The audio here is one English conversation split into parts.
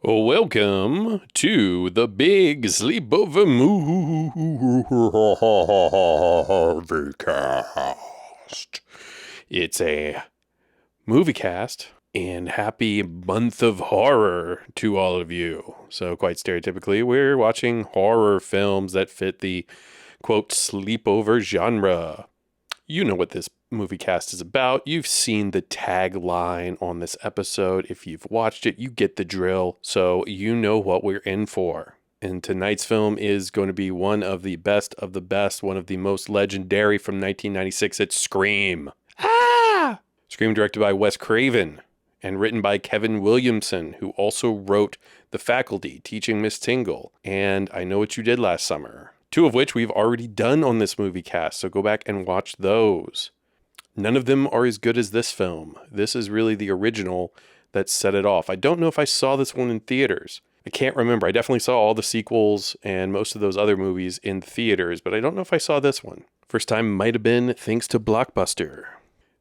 Welcome to the big Sleepover Moviecast. It's a movie cast, and happy month of horror to all of you. So, quite stereotypically, we're watching horror films that fit the quote sleepover genre. You know what this movie cast is about. You've seen the tagline on this episode. If you've watched it, you get the drill. So you know what we're in for. And tonight's film is going to be one of the best, one of the most legendary from 1996. It's Scream. Ah! Scream directed by Wes Craven and written by Kevin Williamson, who also wrote The Faculty, Teaching Miss Tingle, and I Know What You Did Last Summer. Two of which we've already done on this movie cast, so go back and watch those. None of them are as good as this film. This is really the original that set it off. I don't know if I saw this one in theaters. I can't remember. I definitely saw all the sequels and most of those other movies in theaters, but I don't know if I saw this one. First time might have been thanks to Blockbuster.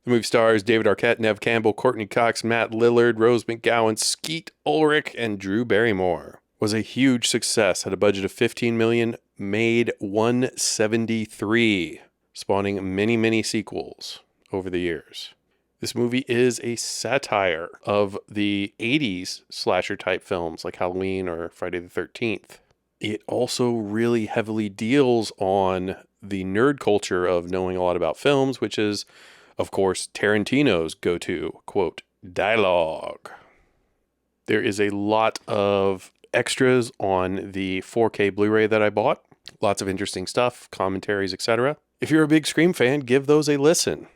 The movie stars David Arquette, Neve Campbell, Courtney Cox, Matt Lillard, Rose McGowan, Skeet Ulrich, and Drew Barrymore. Was a huge success, had a budget of $15 million, made $173, spawning many sequels over the years. This movie is a satire of the 80s slasher type films like Halloween or Friday the 13th. It also really heavily deals on the nerd culture of knowing a lot about films, which is, of course, Tarantino's go-to, quote, dialogue. There is a lot of extras on the 4K Blu-ray that I bought. Lots of interesting stuff, commentaries, etc. If you're a big Scream fan, give those a listen.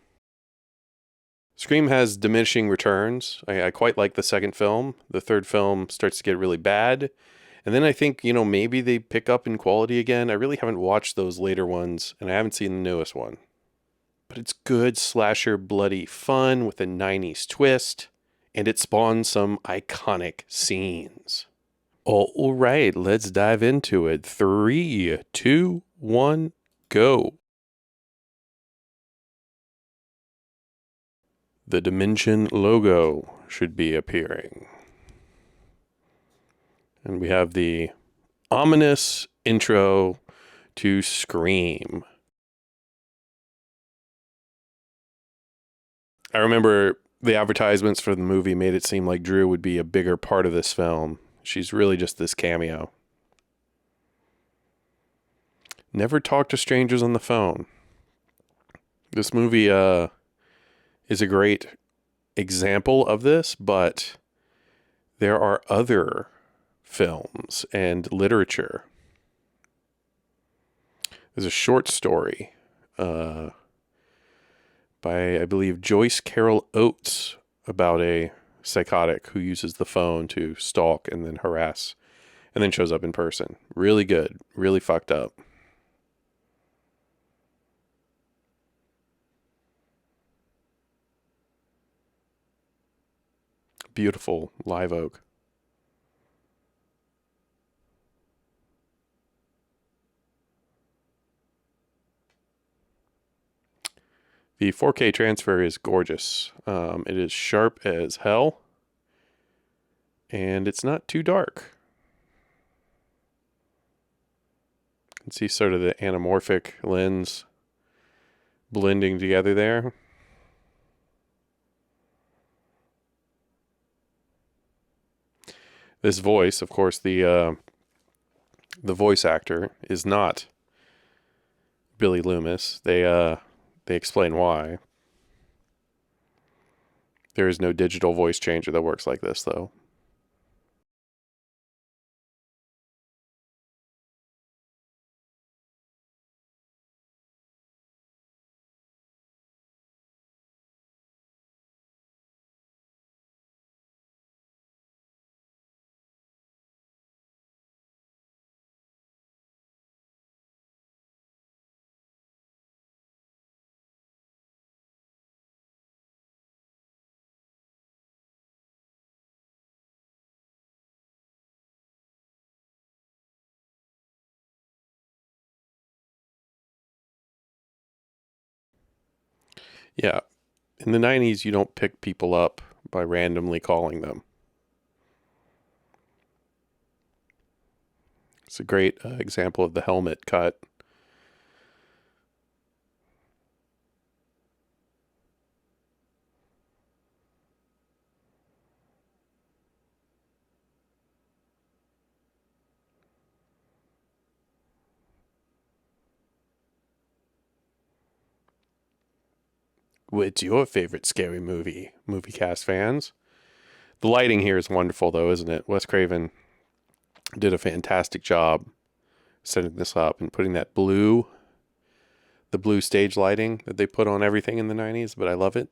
Scream has diminishing returns. I quite like the second film. The third film starts to get really bad. And then I think, maybe they pick up in quality again. I really haven't watched those later ones, and I haven't seen the newest one. But it's good slasher bloody fun with a 90s twist, and it spawns some iconic scenes. All right, let's dive into it. 3, 2, 1, go. The Dimension logo should be appearing. And we have the ominous intro to Scream. I remember the advertisements for the movie made it seem like Drew would be a bigger part of this film. She's really just this cameo. Never talk to strangers on the phone. This movie is a great example of this, but there are other films and literature. There's a short story by, I believe, Joyce Carol Oates about a psychotic who uses the phone to stalk and then harass and then shows up in person. Really good. Really fucked up. Beautiful live oak. The 4K transfer is gorgeous. It is sharp as hell, and it's not too dark. You can see sort of the anamorphic lens blending together there. This voice, of course, the voice actor is not Billy Loomis. They explain why. There is no digital voice changer that works like this, though. Yeah. In the 90s, you don't pick people up by randomly calling them. It's a great example of the helmet cut. What's your favorite scary movie cast fans? The lighting here is wonderful, though, isn't it? Wes Craven did a fantastic job setting this up and putting the blue stage lighting that they put on everything in the 90s, but I love it.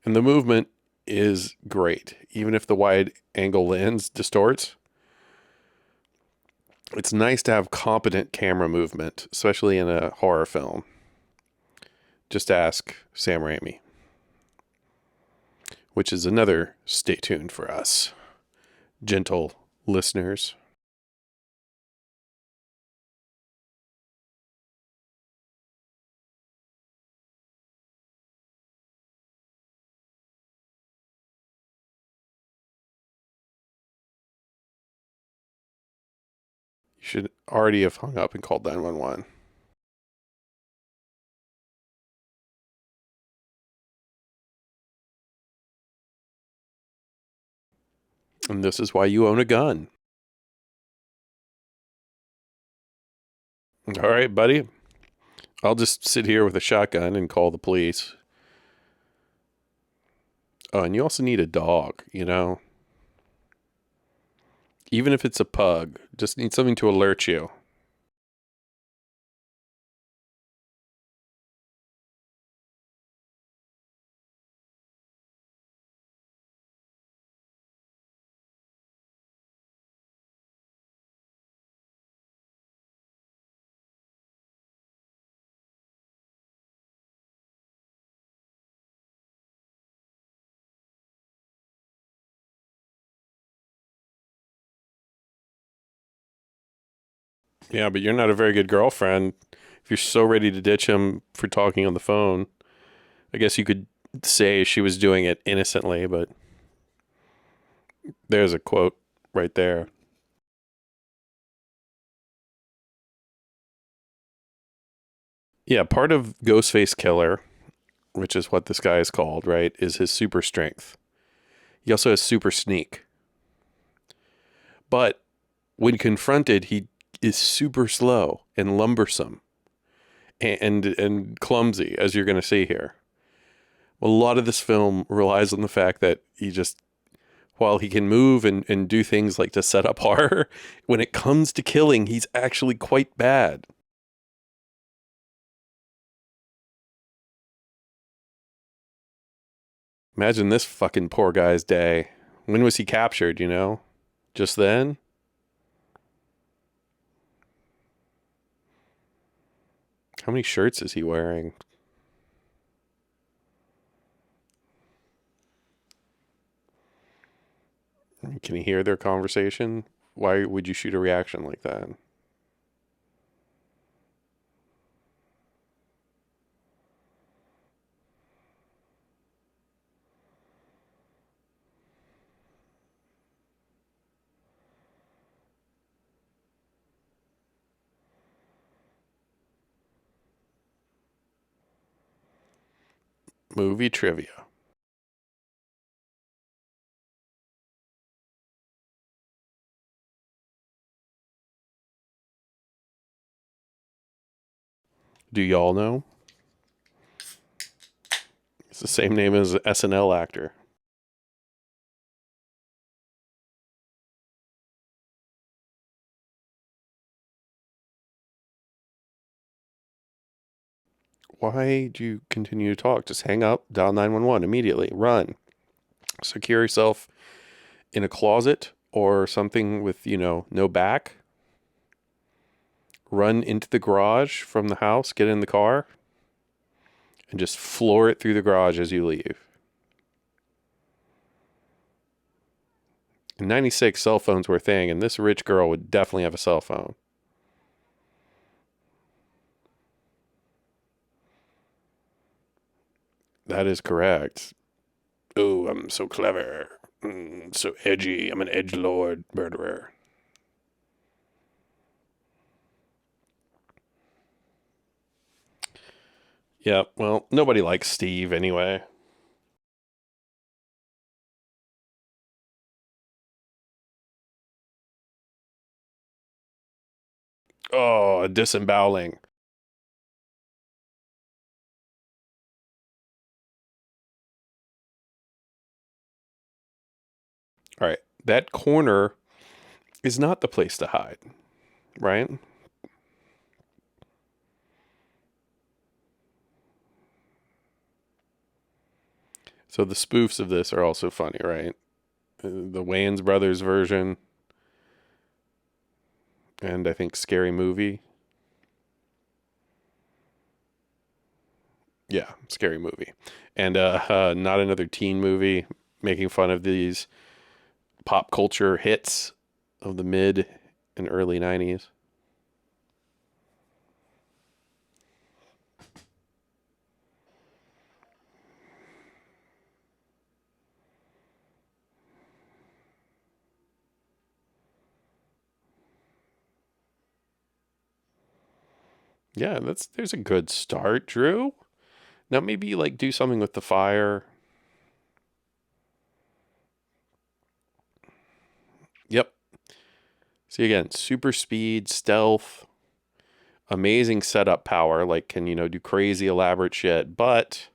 And the movement is great. Even if the wide angle lens distorts, it's nice to have competent camera movement, especially in a horror film. Just ask Sam Raimi, which is another stay tuned for us, gentle listeners. You should already have hung up and called 911. And this is why you own a gun. All right, buddy. I'll just sit here with a shotgun and call the police. Oh, and you also need a dog, you know? Even if it's a pug, just need something to alert you. Yeah, but you're not a very good girlfriend if you're so ready to ditch him for talking on the phone. I guess you could say she was doing it innocently, but there's a quote right there. Yeah, part of Ghostface Killer, which is what this guy is called, right, is his super strength. He also has super sneak. But when confronted, he is super slow and lumbersome and clumsy, as you're going to see here. A lot of this film relies on the fact that while he can move and do things like to set up horror, when it comes to killing, he's actually quite bad. Imagine this fucking poor guy's day. When was he captured, you know? Just then? How many shirts is he wearing? Can you hear their conversation? Why would you shoot a reaction like that? Movie trivia. Do y'all know? It's the same name as an SNL actor. Why do you continue to talk? Just hang up, dial 911 immediately, run. Secure yourself in a closet or something with, no back. Run into the garage from the house, get in the car, and just floor it through the garage as you leave. In 96, cell phones were a thing, and this rich girl would definitely have a cell phone. That is correct. Oh, I'm so clever. So edgy. I'm an edgelord murderer. Yeah, well, nobody likes Steve anyway. Oh, disemboweling. All right. That corner is not the place to hide, right? So the spoofs of this are also funny, right? The Wayans brothers version, and I think Scary Movie. Yeah, Scary Movie. And not another teen movie making fun of these pop culture hits of the mid and early 90s. Yeah, there's a good start, Drew. Now maybe like do something with the fire. Yep. See again, super speed, stealth, amazing setup power, like can, do crazy elaborate shit, but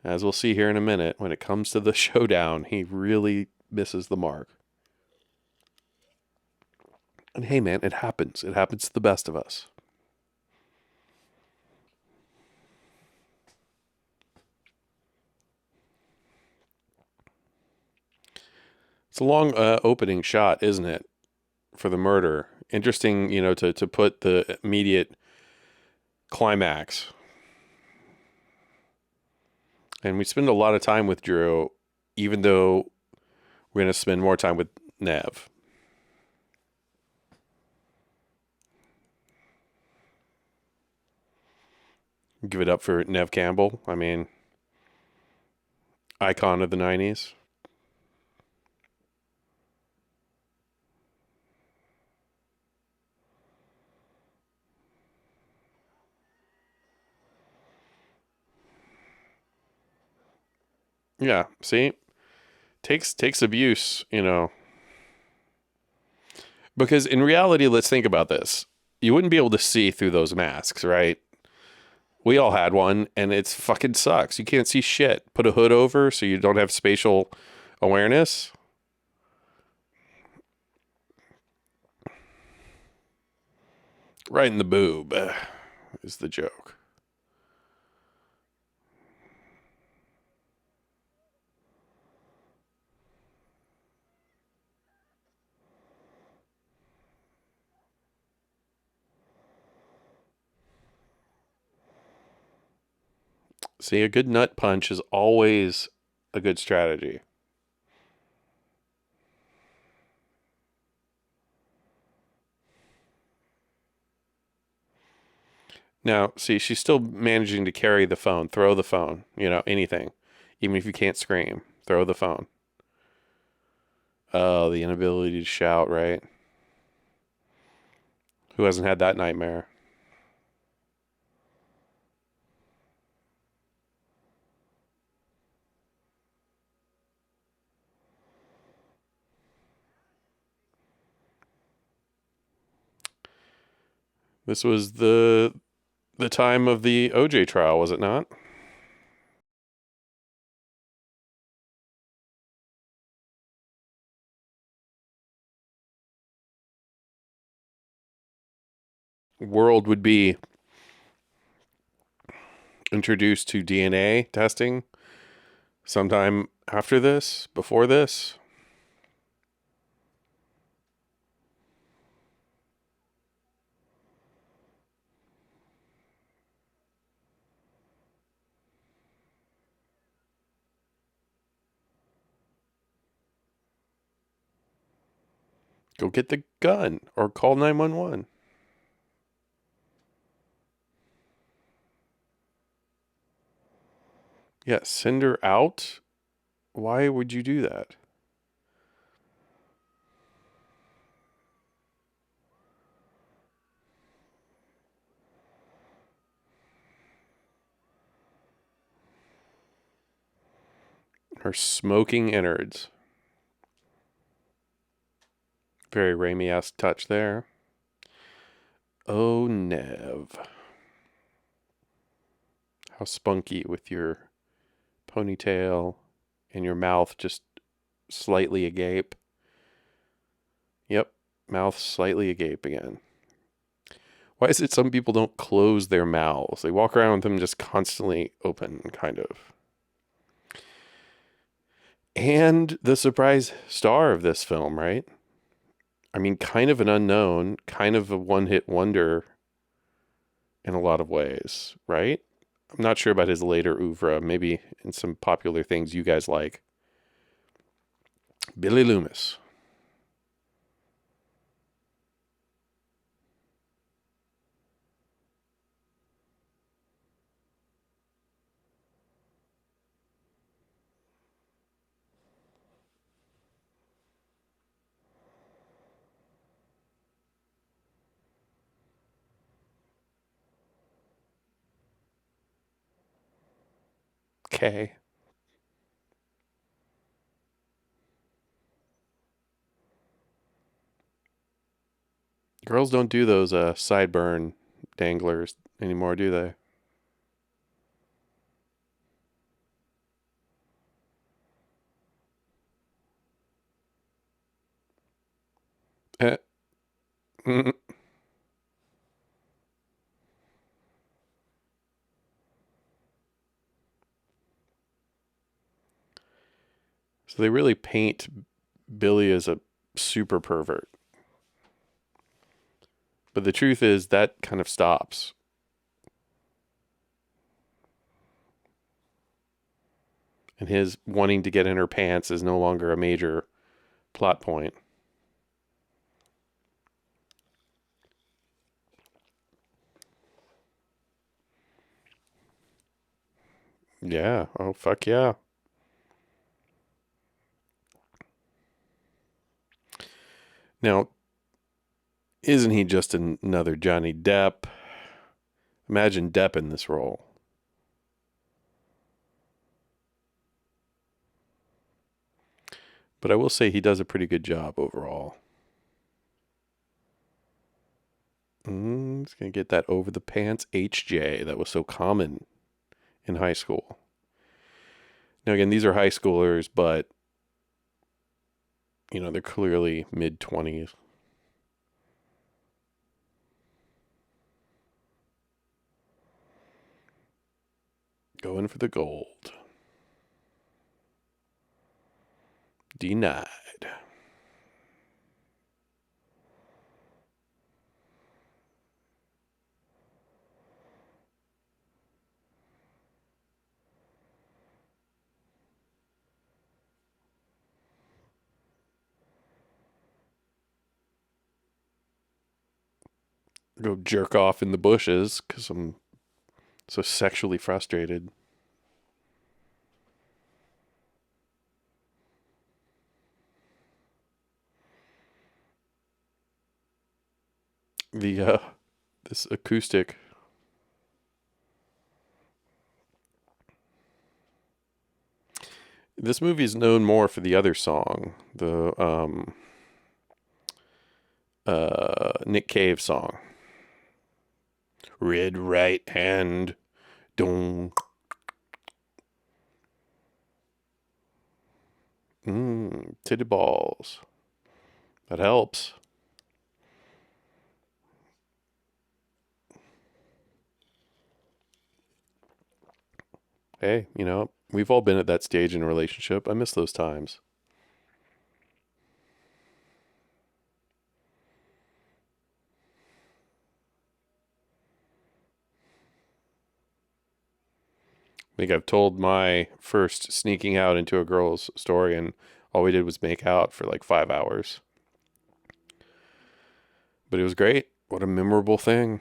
as we'll see here in a minute, when it comes to the showdown, he really misses the mark. And hey man, it happens. It happens to the best of us. It's a long opening shot, isn't it, for the murder? Interesting, to put the immediate climax. And we spend a lot of time with Drew, even though we're going to spend more time with Nev. Give it up for Nev Campbell. I mean, icon of the 90s. Yeah, see? Takes abuse, Because in reality, let's think about this. You wouldn't be able to see through those masks, right? We all had one, and it's fucking sucks. You can't see shit. Put a hood over so you don't have spatial awareness. Right in the boob is the joke. See, a good nut punch is always a good strategy. Now, see, she's still managing to carry the phone, throw the phone, anything. Even if you can't scream, throw the phone. Oh, the inability to shout, right? Who hasn't had that nightmare? This was the time of the OJ trial, was it not? World would be introduced to DNA testing sometime after this, before this. Go get the gun or call 911. Yeah, send her out? Why would you do that? Her smoking innards. Very Raimi-esque touch there. Oh, Nev. How spunky with your ponytail and your mouth just slightly agape. Yep, mouth slightly agape again. Why is it some people don't close their mouths? They walk around with them just constantly open, kind of. And the surprise star of this film, right? I mean, kind of an unknown, kind of a one-hit wonder in a lot of ways, right? I'm not sure about his later oeuvre, maybe in some popular things you guys like. Billy Loomis. Okay. Girls don't do those sideburn danglers anymore, do they? Eh, mm. So they really paint Billy as a super pervert. But the truth is that kind of stops. And his wanting to get in her pants is no longer a major plot point. Yeah. Oh, fuck yeah. Now, isn't he just another Johnny Depp? Imagine Depp in this role. But I will say he does a pretty good job overall. He's going to get that over the pants HJ that was so common in high school. Now, again, these are high schoolers, but, you know, they're clearly mid 20s. Going for the gold. Denied. Go jerk off in the bushes because I'm so sexually frustrated. The this acoustic. This movie is known more for the other song, the Nick Cave song. Red right hand, dong. Titty balls. That helps. Hey, you know, we've all been at that stage in a relationship. I miss those times. I think I've told my first sneaking out into a girl's story, and all we did was make out for like 5 hours. But it was great. What a memorable thing.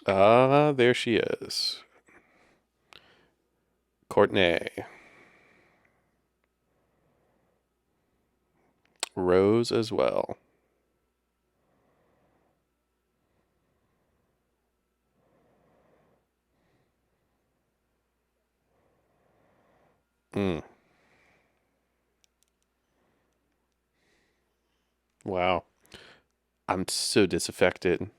Ah, there she is. Courtney. Rose as well. Mm. Wow. I'm so disaffected.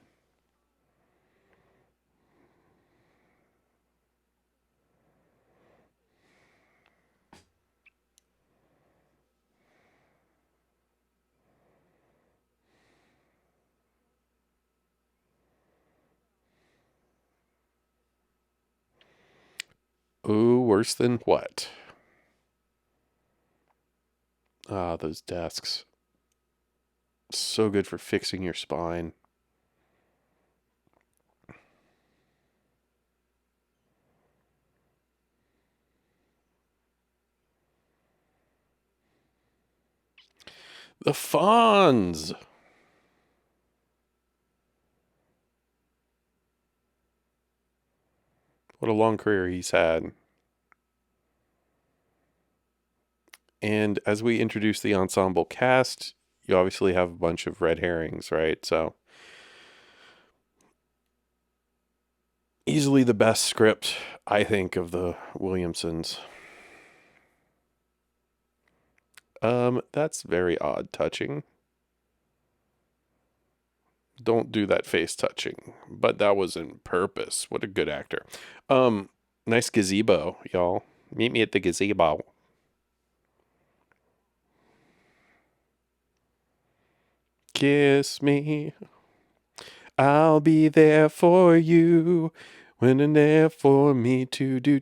Ooh, worse than what? Ah, those desks. So good for fixing your spine. The Fonz. What a long career he's had. And as we introduce the ensemble cast, you obviously have a bunch of red herrings, right? So, easily the best script, I think, of the Williamsons. That's very odd touching. Don't do that face touching. But that was in purpose. What a good actor. Um, Nice gazebo, y'all. Meet me at the gazebo. Kiss me. I'll be there for you. When and there for me to do.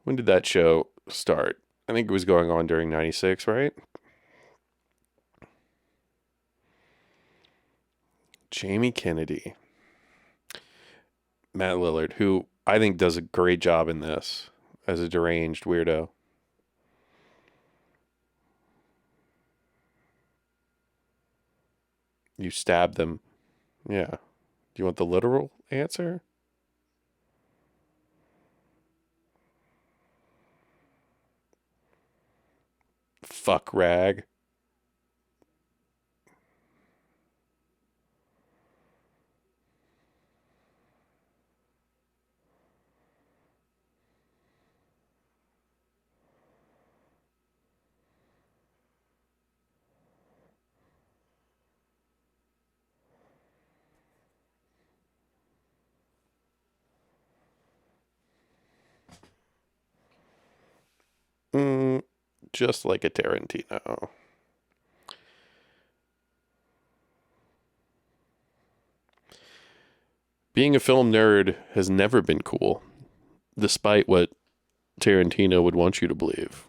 When did that show start? I think it was going on during 96, right? Jamie Kennedy. Matt Lillard, who I think does a great job in this as a deranged weirdo. You stab them. Yeah. Do you want the literal answer? Fuck rag. Mm, just like a Tarantino. Being a film nerd has never been cool, despite what Tarantino would want you to believe.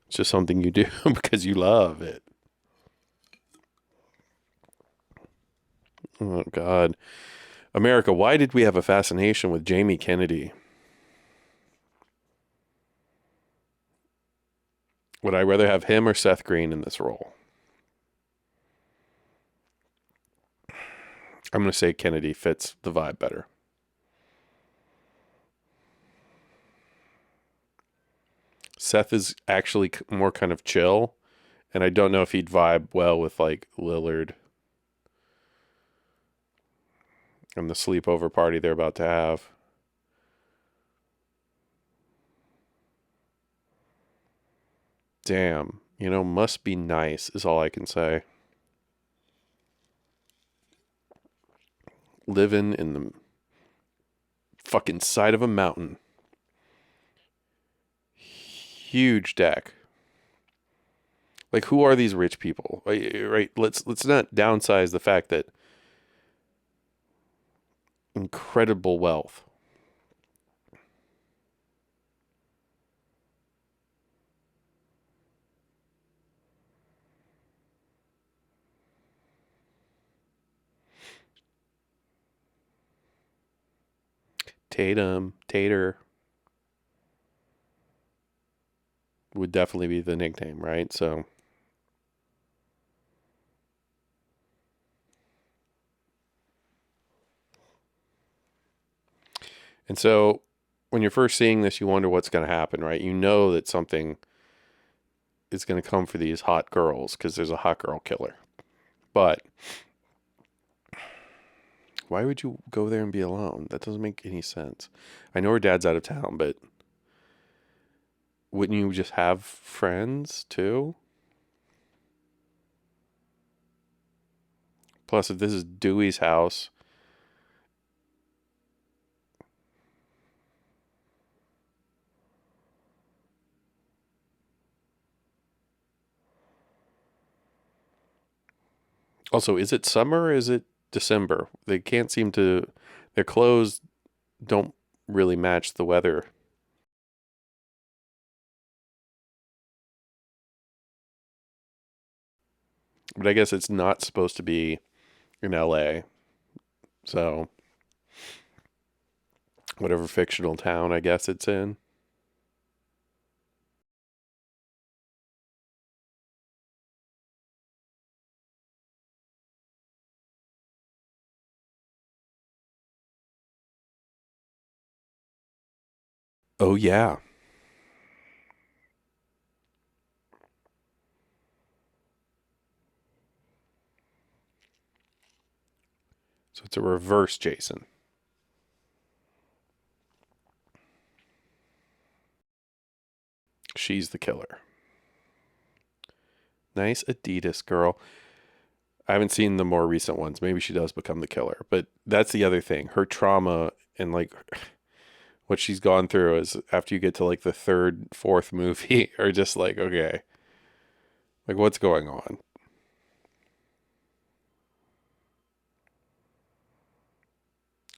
It's just something you do because you love it. Oh, God. America, why did we have a fascination with Jamie Kennedy? Would I rather have him or Seth Green in this role? I'm going to say Kennedy fits the vibe better. Seth is actually more kind of chill, and I don't know if he'd vibe well with like Lillard and the sleepover party they're about to have. Damn, must be nice is all I can say. Living in the fucking side of a mountain. Huge deck. Like, who are these rich people? Right? Let's not downsize the fact that incredible wealth. Tater would definitely be the nickname, right? So And so when you're first seeing this, you wonder what's going to happen, right? You know that something is going to come for these hot girls because there's a hot girl killer. But why would you go there and be alone? That doesn't make any sense. I know her dad's out of town, but wouldn't you just have friends too? Plus, if this is Dewey's house, also, is it summer or is it December? They can't seem to, their clothes don't really match the weather. But I guess it's not supposed to be in LA. So, whatever fictional town I guess it's in. Oh, yeah. So it's a reverse Jason. She's the killer. Nice Adidas girl. I haven't seen the more recent ones. Maybe she does become the killer. But that's the other thing. Her trauma and like what she's gone through is after you get to like the third, fourth movie are just like, okay, like what's going on?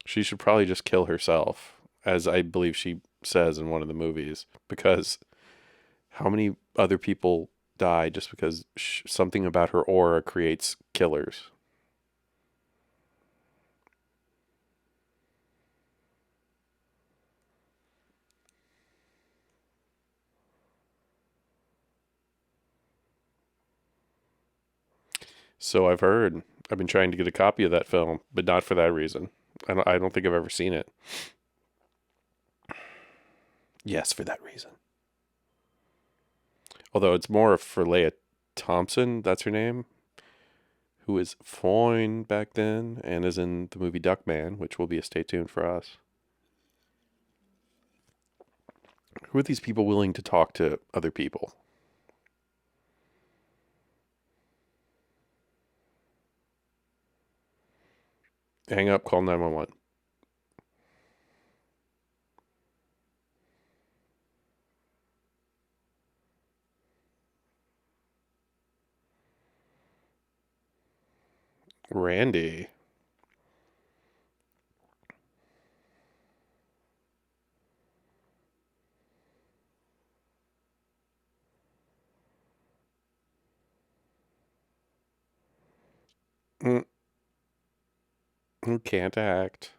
She should probably just kill herself, as I believe she says in one of the movies, because how many other people die just because something about her aura creates killers? So I've heard. I've been trying to get a copy of that film, but not for that reason. I don't think I've ever seen it. Yes, for that reason. Although it's more for Leia Thompson, that's her name, who is fine back then and is in the movie Duckman, which will be a stay tuned for us. Who are these people willing to talk to other people? Hang up, call 911. Randy. Mm, who can't act?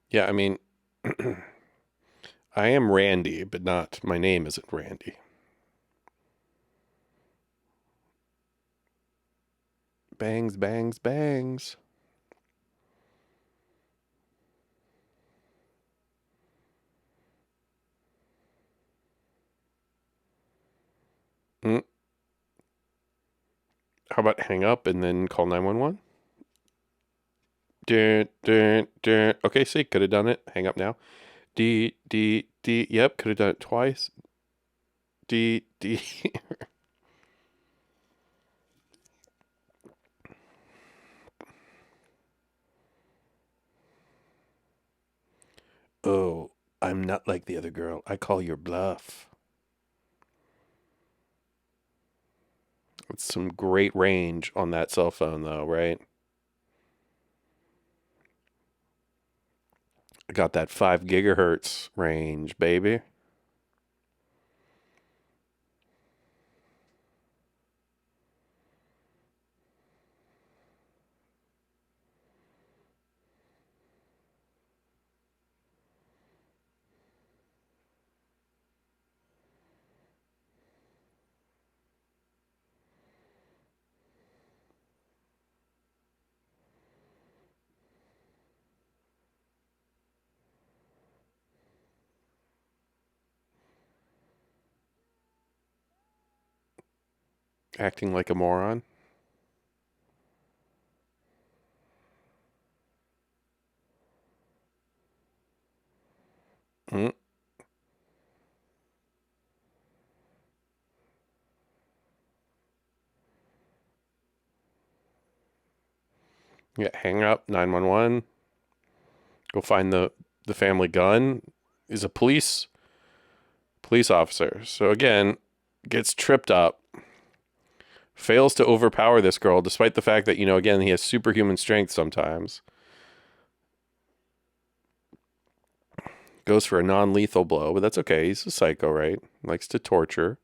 Yeah, I mean, I am Randy, but not, my name isn't Randy. Bangs, bangs, bangs. Mm, how about hang up and then call 911? Dun, dun, dun. Okay, see, could have done it. Hang up now. D, D, D. Yep, could have done it twice. D, D. Oh, I'm not like the other girl. I call your bluff. It's some great range on that cell phone, though, right? I got that 5 gigahertz range, baby. Acting like a moron. Mm. Yeah, hang up, 911. Go find the family gun. Is a police officer. So again, gets tripped up, fails to overpower this girl, despite the fact that, again, he has superhuman strength sometimes. Goes for a non-lethal blow, but that's okay. He's a psycho, right? Likes to torture.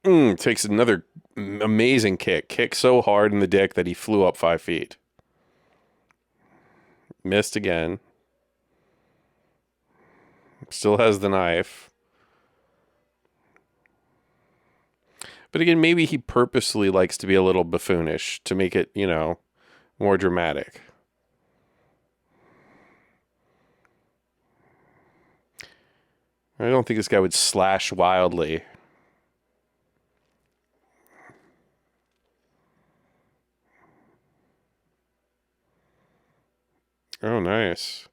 Takes another amazing kick. Kick so hard in the dick that he flew up 5 feet. Missed again. Still has the knife. But again, maybe he purposely likes to be a little buffoonish to make it, more dramatic. I don't think this guy would slash wildly. Oh, nice.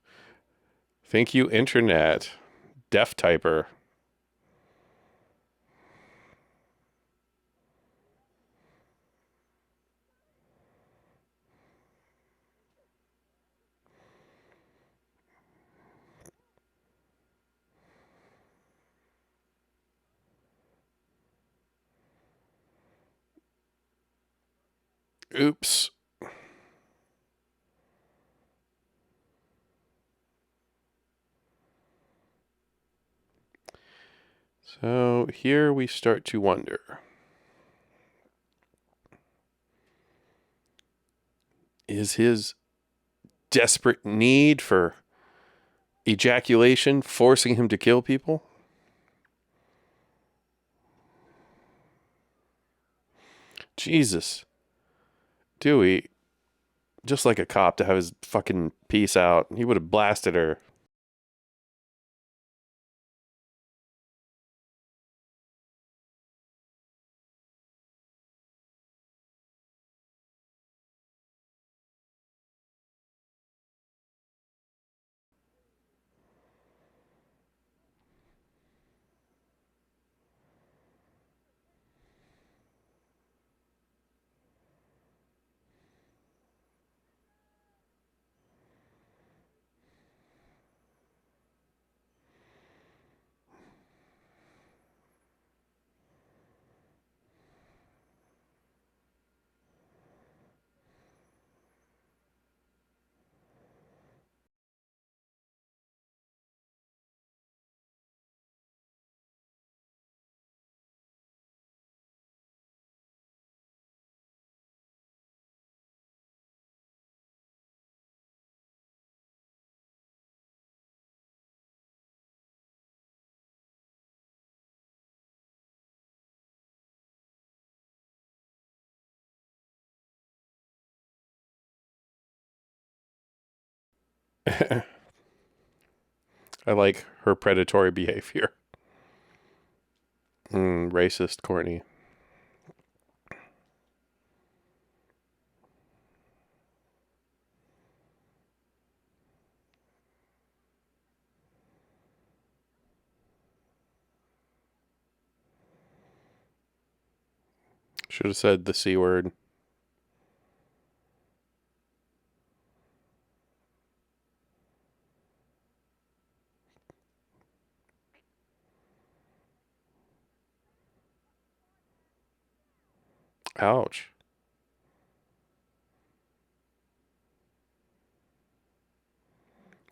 Thank you, Internet. Deaf typer. Oops. So here we start to wonder. Is his desperate need for ejaculation forcing him to kill people? Jesus. Dewey, just like a cop to have his fucking piece out. He would have blasted her. I like her predatory behavior. Racist, Courtney. Should have said the C word. Ouch.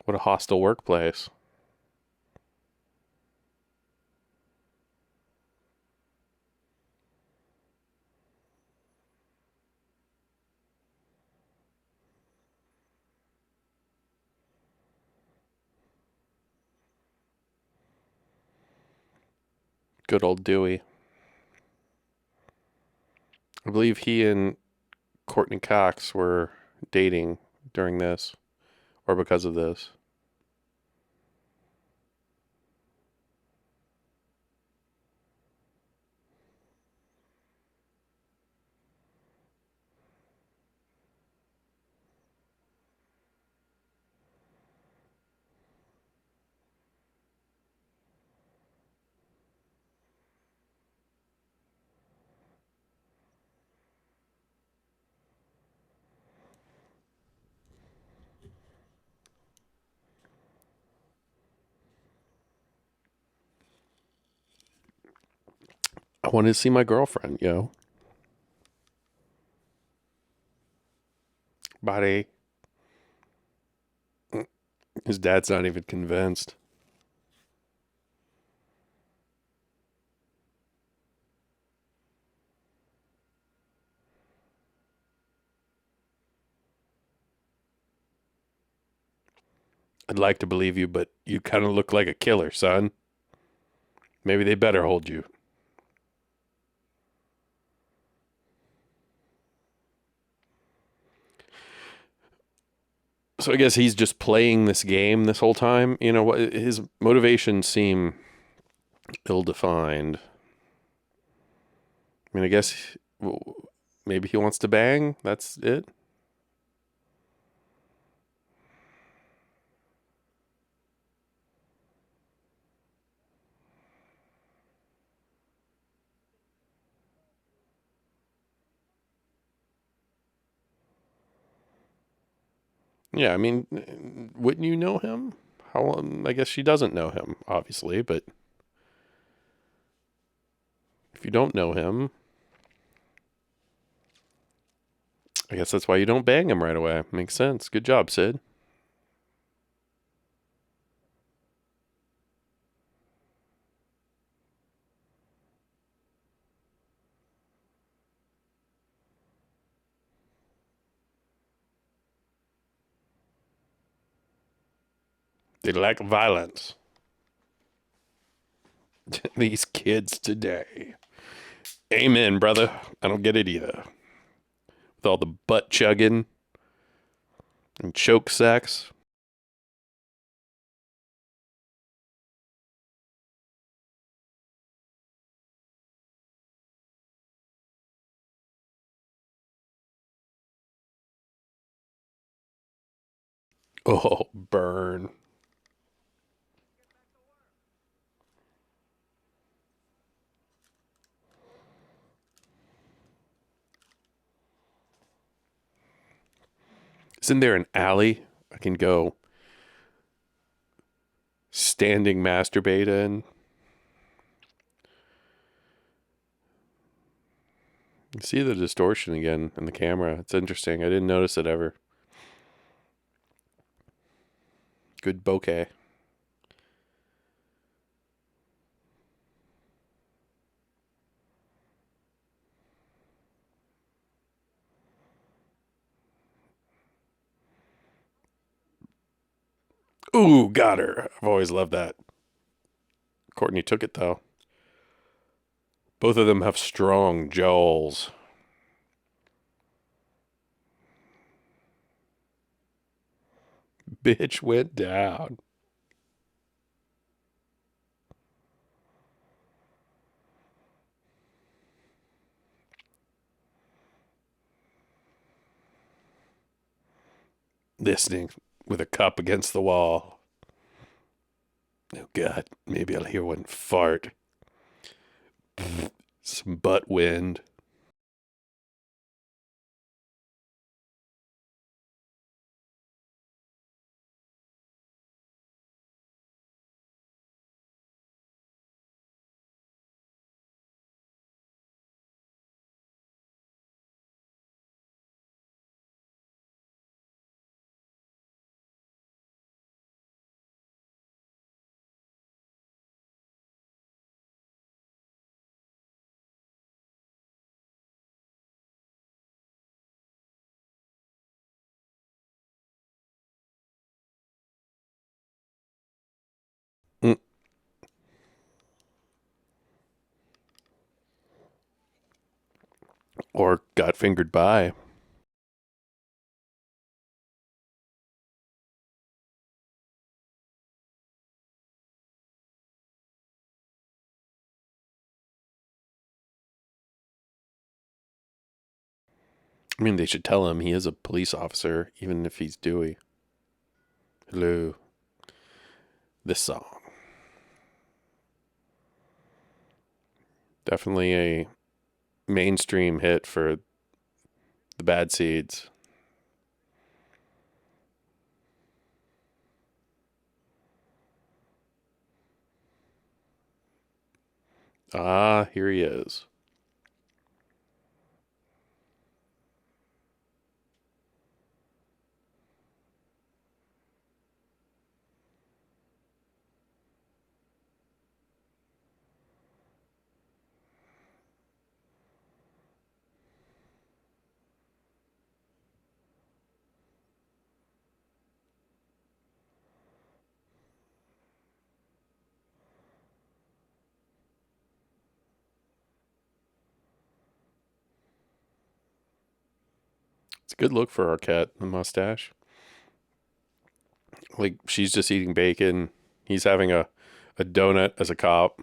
What a hostile workplace. Good old Dewey. I believe he and Courtney Cox were dating during this, or because of this. wanted to see my girlfriend, yo. Buddy. His dad's not even convinced. I'd like to believe you, but you kind of look like a killer, son. Maybe they better hold you. So I guess he's just playing this game this whole time. You know, what his motivations seem ill-defined. I mean, I guess maybe he wants to bang. That's it. Yeah, I mean, wouldn't you know him? How? I guess she doesn't know him, obviously, but if you don't know him, I guess that's why you don't bang him right away. Makes sense. Good job, Sid. They lack violence. These kids today. Amen, brother. I don't get it either. With all the butt chugging and choke sex. Oh, burn. Isn't there an alley I can go standing masturbate in? You see the distortion again in the camera. It's interesting. I didn't notice it ever. Good bokeh. Ooh, got her. I've always loved that. Courtney took it, though. Both of them have strong jaws. Bitch went down. Listening with a cup against the wall. Oh, God. Maybe I'll hear one fart. Some butt wind. Mm. Or got fingered by. I mean, they should tell him he is a police officer, even if he's Dewey. Hello. This song. Definitely a mainstream hit for the Bad Seeds. Ah, here he is. It's a good look for Arquette, the mustache. Like she's just eating bacon. He's having a donut as a cop.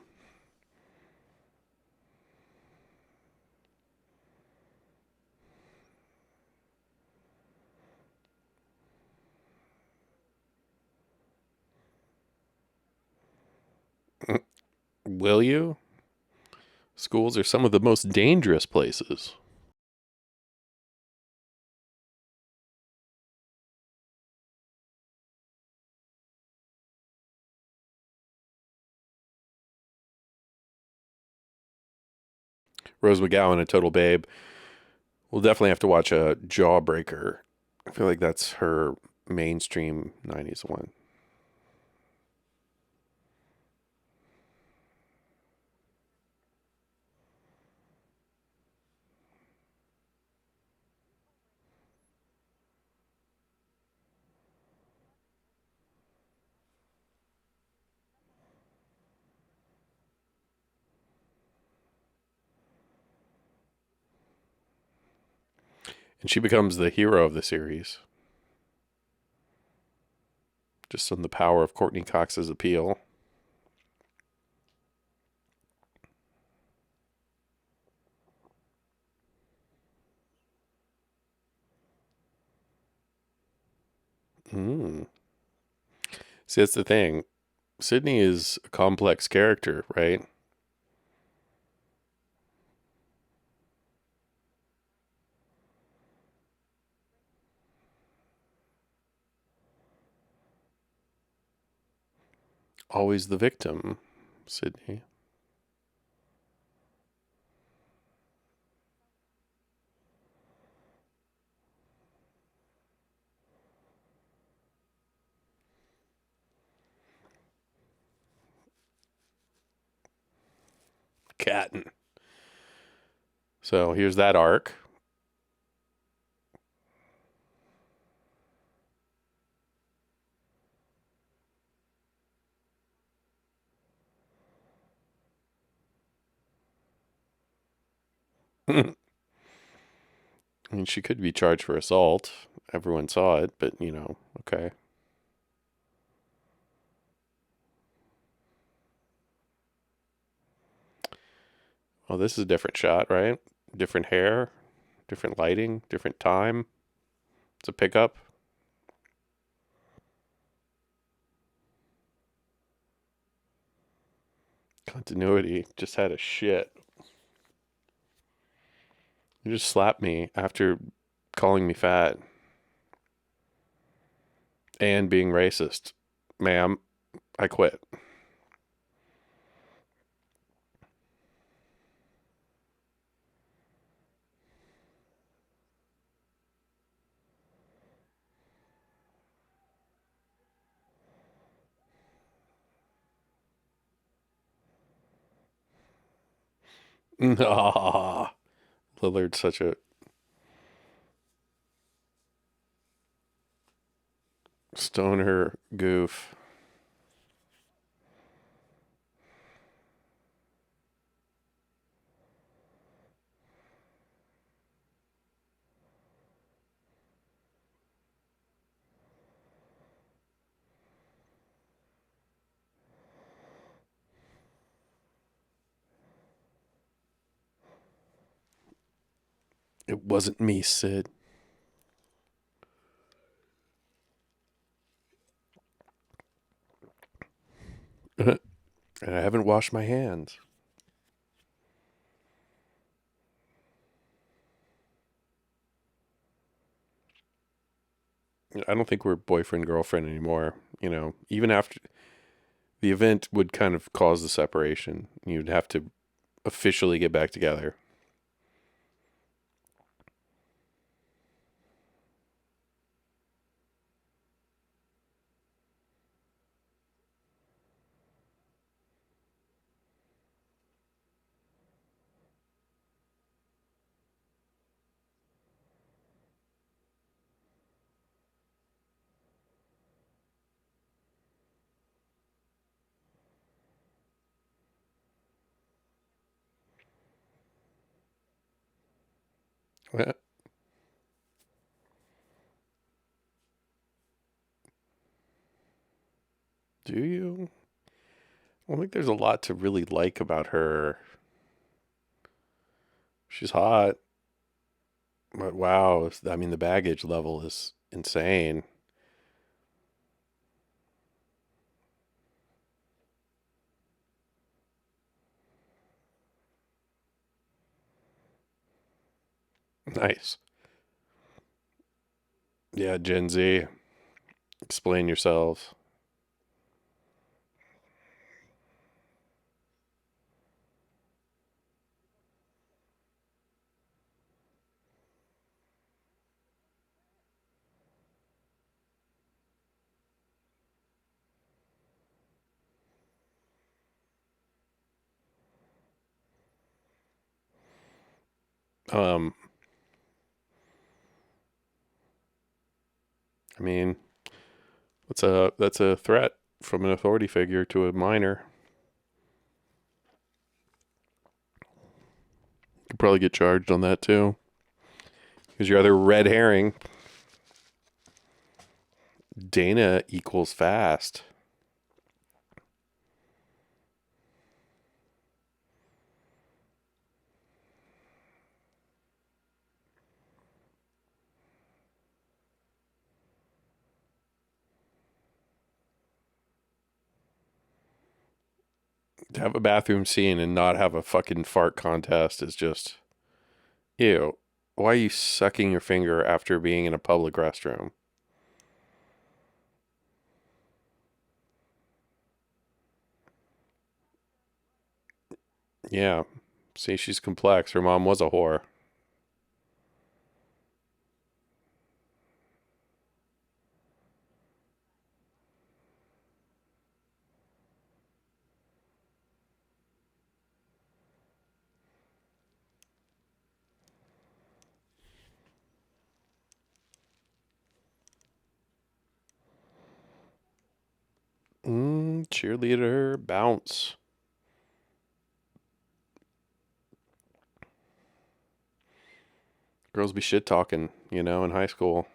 Will you? Schools are some of the most dangerous places. Rose McGowan, a total babe. We'll definitely have to watch a Jawbreaker. I feel like that's her mainstream 90s one. And she becomes the hero of the series. Just on the power of Courtney Cox's appeal. Mm. See, that's the thing. Sydney is a complex character, right? Always the victim, Sydney. Catton. So here's that arc. I mean, she could be charged for assault. Everyone saw it, but okay. Well, this is a different shot, right? Different hair, different lighting, different time. It's a pickup. Continuity just had a shit. You just slapped me after calling me fat and being racist. Ma'am, I quit. Ah, Lillard's such a stoner goof. It wasn't me, Sid. And I haven't washed my hands. I don't think we're boyfriend girlfriend anymore. Even after the event would kind of cause the separation. You'd have to officially get back together. Uh, Do you? I don't think there's a lot to really like about her. She's hot, but wow, I mean, the baggage level is insane. Nice. Yeah, Gen Z. Explain yourselves. Um, I mean, that's a threat from an authority figure to a minor. You could probably get charged on that too. Because your other red herring, Dana equals fast. To have a bathroom scene and not have a fucking fart contest is just ew. Why are you sucking your finger after being in a public restroom? Yeah. See, she's complex. Her mom was a whore. Cheerleader, bounce. Girls be shit talking, in high school.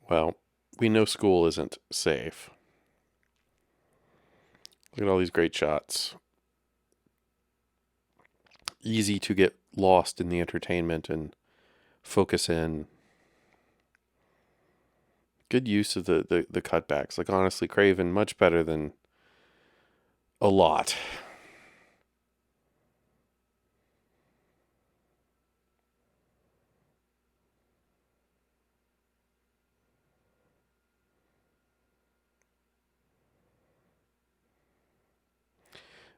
Well, we know school isn't safe. Look at all these great shots. Easy to get lost in the entertainment and focus in. Good use of the cutbacks. Like, honestly, Craven, much better than a lot.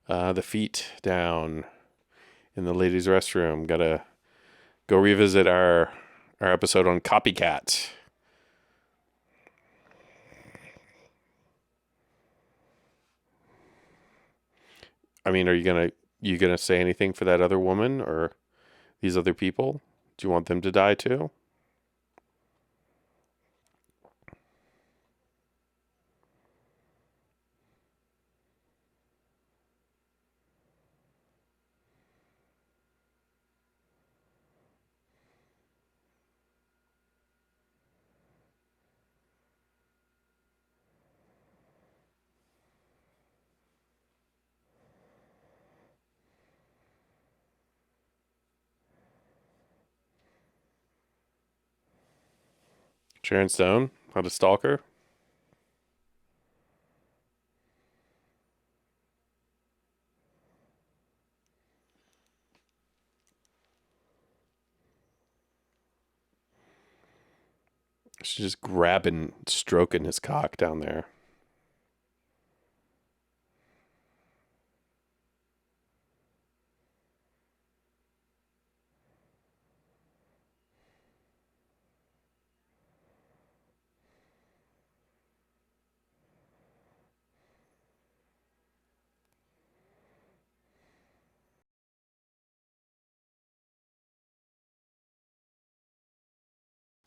The feet down in the ladies' restroom. Gotta go revisit our episode on copycats. I mean, are you gonna say anything for that other woman or these other people? Do you want them to die too? Sharon Stone? How to stalk her? She's just grabbing, stroking his cock down there.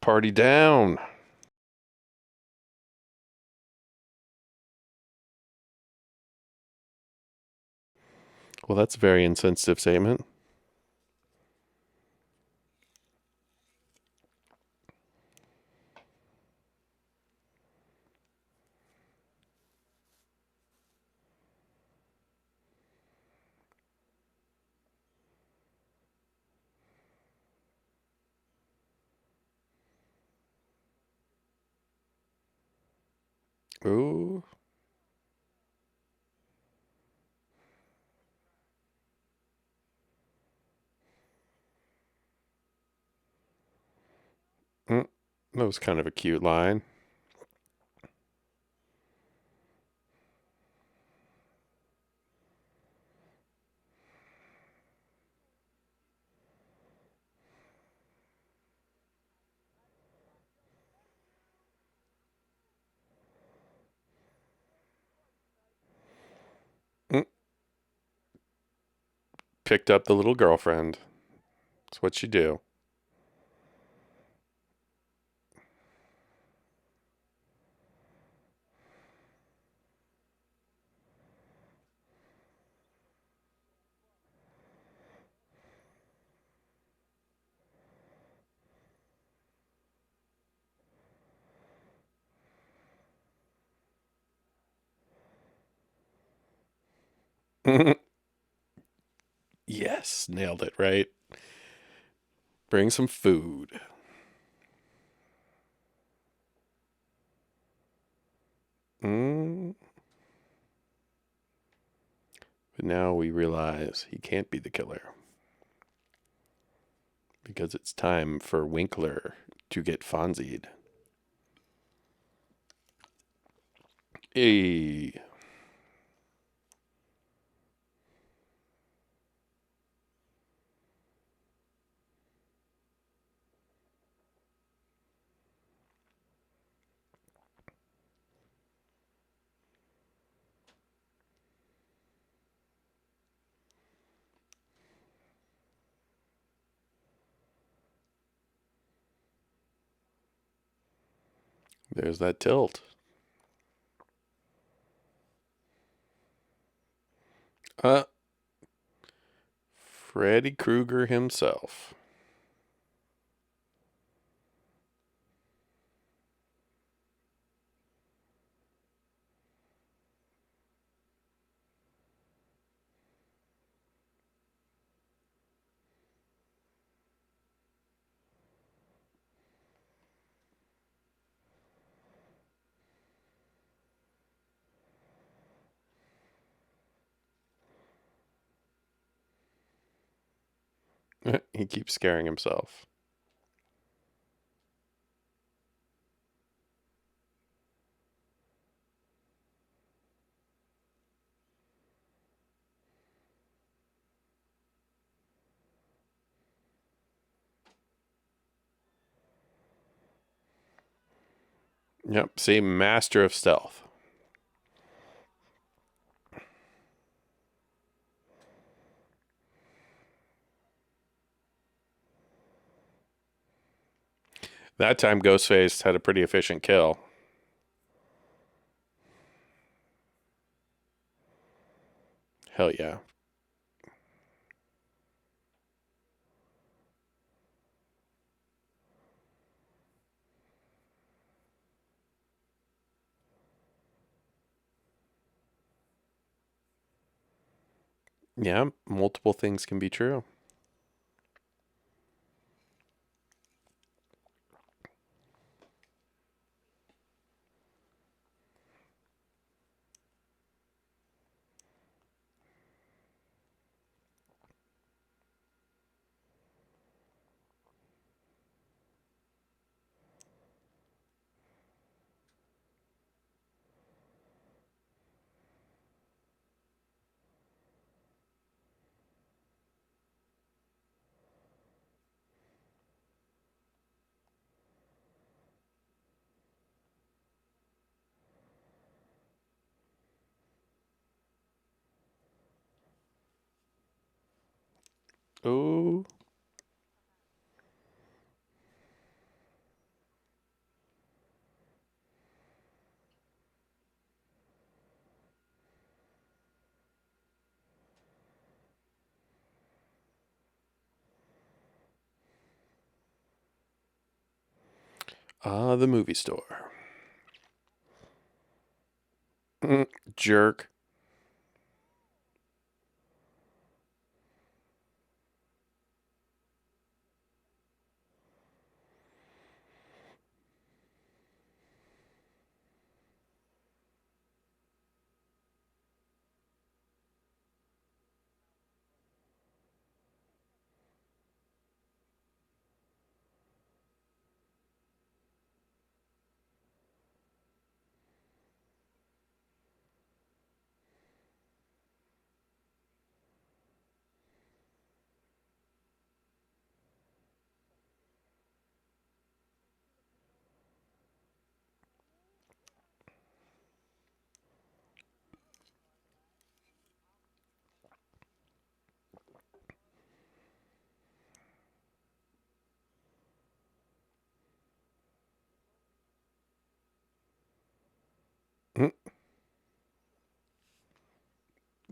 Party down. Well, that's a very insensitive statement. Ooh. Mm, that was kind of a cute line. Mm, picked up the little girlfriend. That's what you do. Yes, nailed it, right? Bring some food. Mm. But now we realize he can't be the killer because it's time for Winkler to get Fonzied. Hey, there's that tilt. Uh, Freddy Krueger himself. He keeps scaring himself. Yep, see, master of stealth. That time, Ghostface had a pretty efficient kill. Hell yeah. Yeah, multiple things can be true. Oh. Ah, the movie store. Jerk.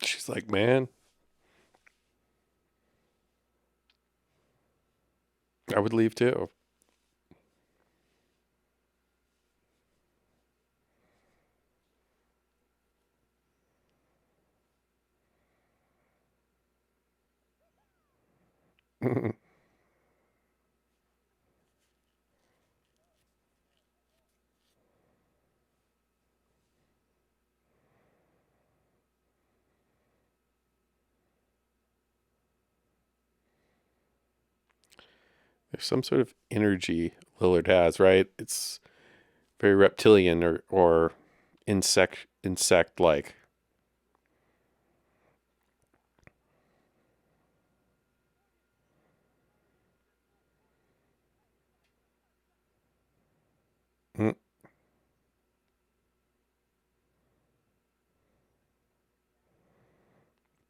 She's like, man, I would leave too. There's some sort of energy Lillard has, right? It's very reptilian or insect like.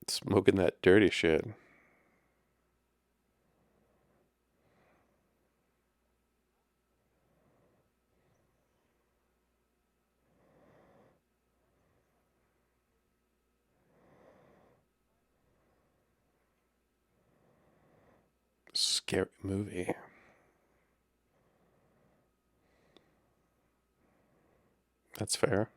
Smoking that dirty shit. Scary movie. That's fair.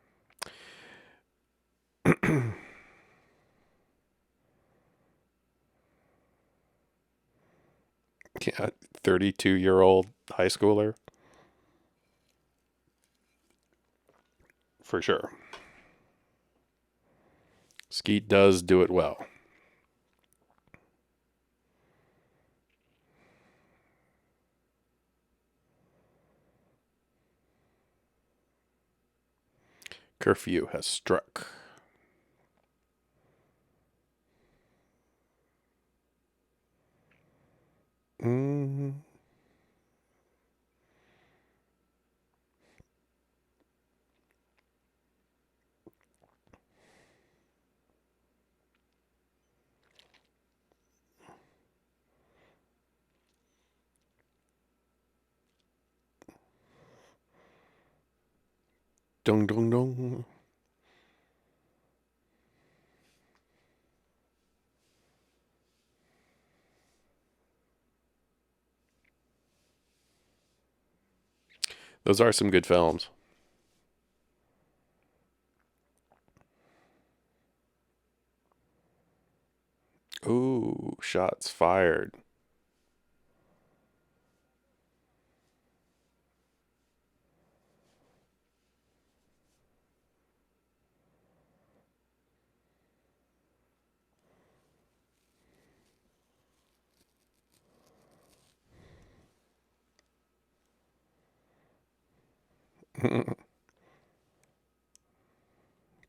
Yeah, 32-year-old high schooler for sure. Skeet does do it well. Curfew has struck. Mm. Dong dong dong. Those are some good films. Ooh, shots fired.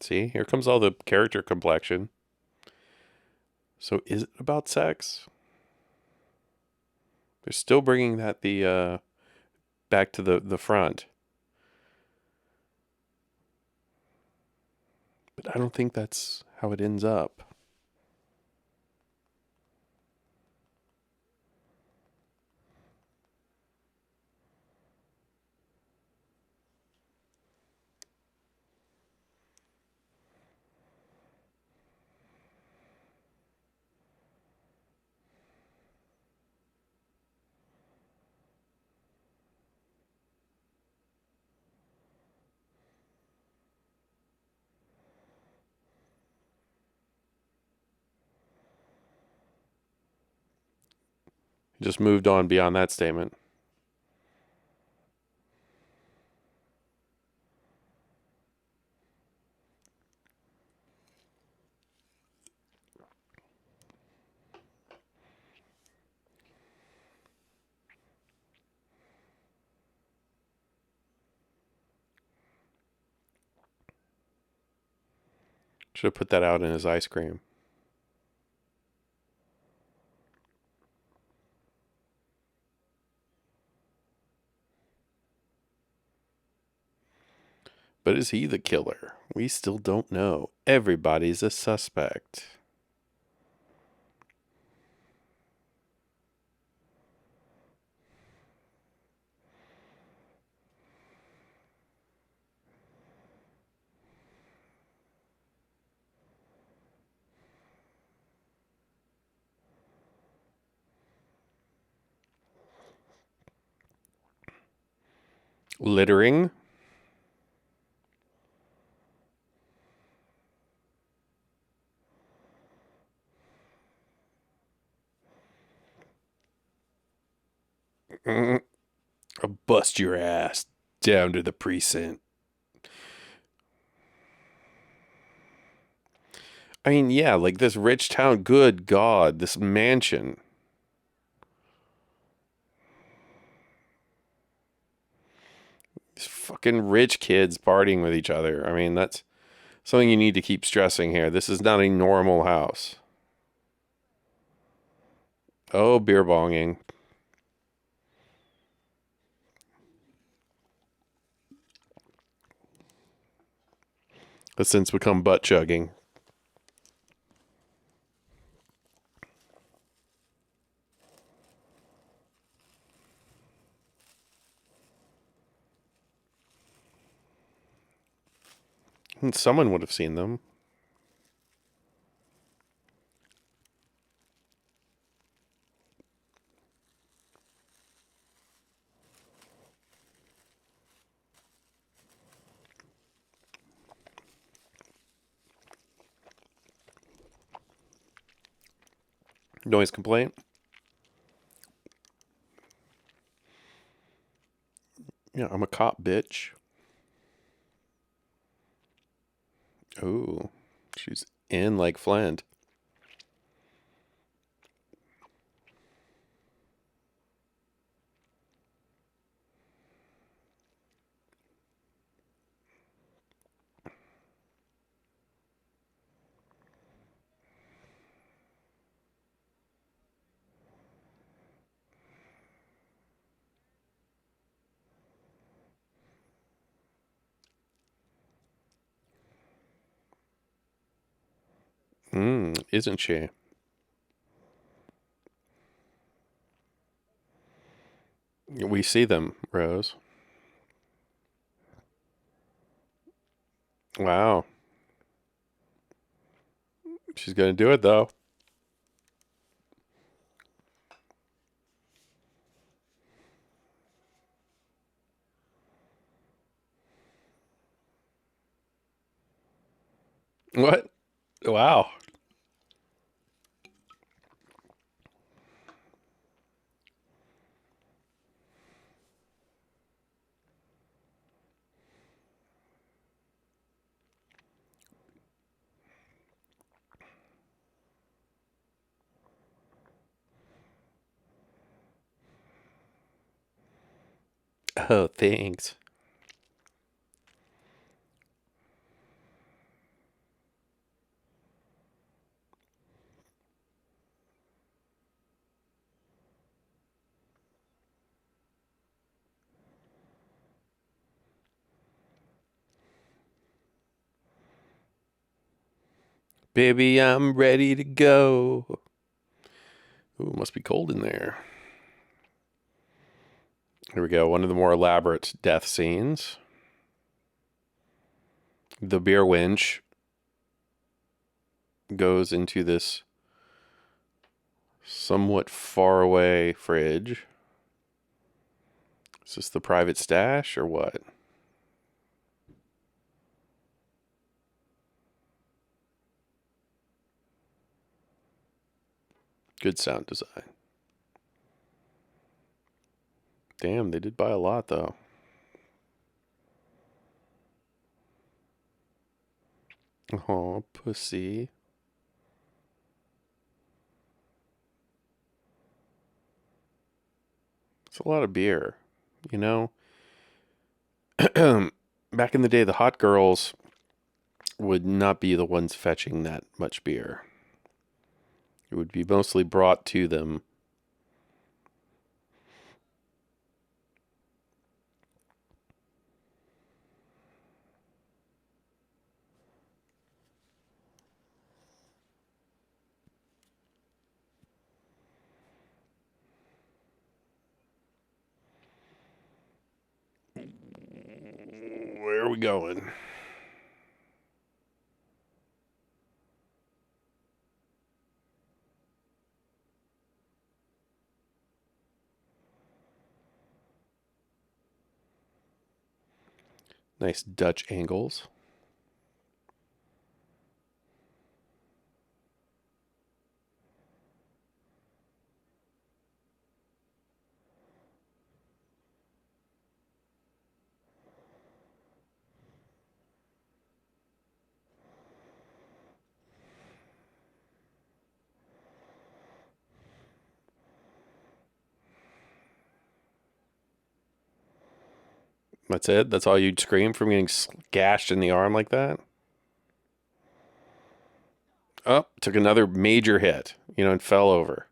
See, here comes all the character complexion. So is it about sex? They're still bringing that the back to the front, but I don't think that's how it ends up. Just moved on beyond that statement. Should have put that out in his ice cream. But is he the killer? We still don't know. Everybody's a suspect. Littering? I'll bust your ass down to the precinct. I mean, yeah, like this rich town, good God, this mansion. These fucking rich kids partying with each other. I mean, that's something you need to keep stressing here. This is not a normal house. Oh, beer bonging. Has since become butt chugging. Someone would have seen them. Noise complaint? Yeah, I'm a cop, bitch. Ooh, she's in like Flint. Isn't she? We see them, Rose. Wow. She's gonna do it though. What? Wow. Oh, thanks. Baby, I'm ready to go. Ooh, must be cold in there. Here we go. One of the more elaborate death scenes. The beer winch goes into this somewhat far away fridge. Is this the private stash or what? Good sound design. Damn, they did buy a lot, though. Oh, pussy. It's a lot of beer. You know? Back in the day, the hot girls would not be the ones fetching that much beer. It would be mostly brought to them. Where are we going? Nice Dutch angles. That's it? That's all you'd scream from getting gashed in the arm like that? Oh, took another major hit, and fell over.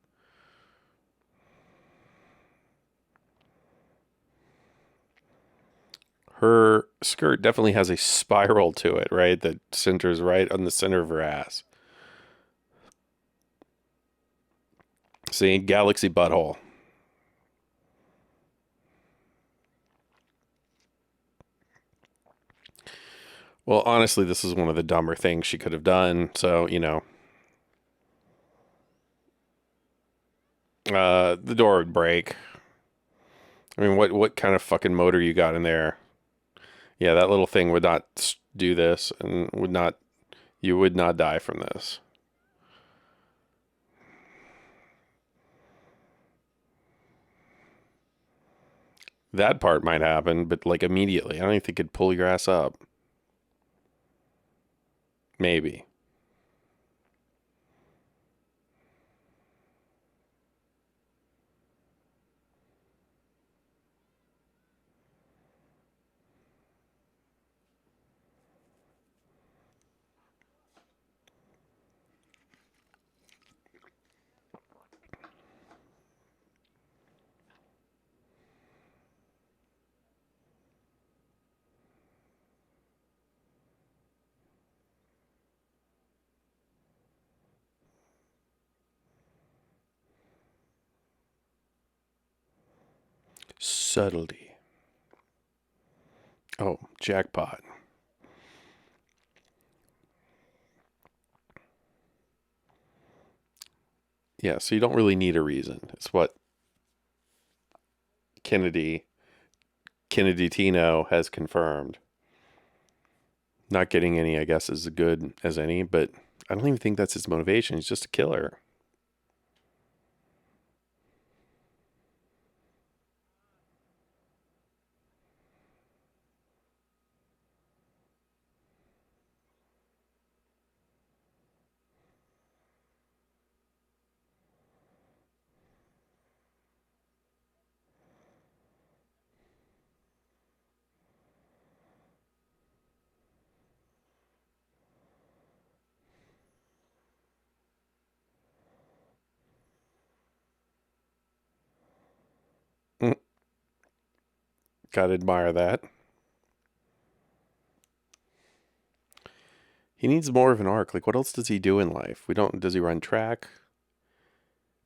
Her skirt definitely has a spiral to it, right? That centers right on the center of her ass. See, galaxy butthole. Well, honestly, this is one of the dumber things she could have done. So, the door would break. I mean, what kind of fucking motor you got in there? Yeah, that little thing would not do this, and you would not die from this. That part might happen, but like immediately. I don't even think it'd pull your ass up. Maybe. Subtlety. Oh, jackpot. Yeah, so you don't really need a reason. It's what Kennedy Kennedy Tino has confirmed. Not getting any, I guess, is as good as any, but I don't even think that's his motivation. He's just a killer. Mm, gotta admire that. He needs more of an arc. Like, what else does he do in life? We don't. Does he run track?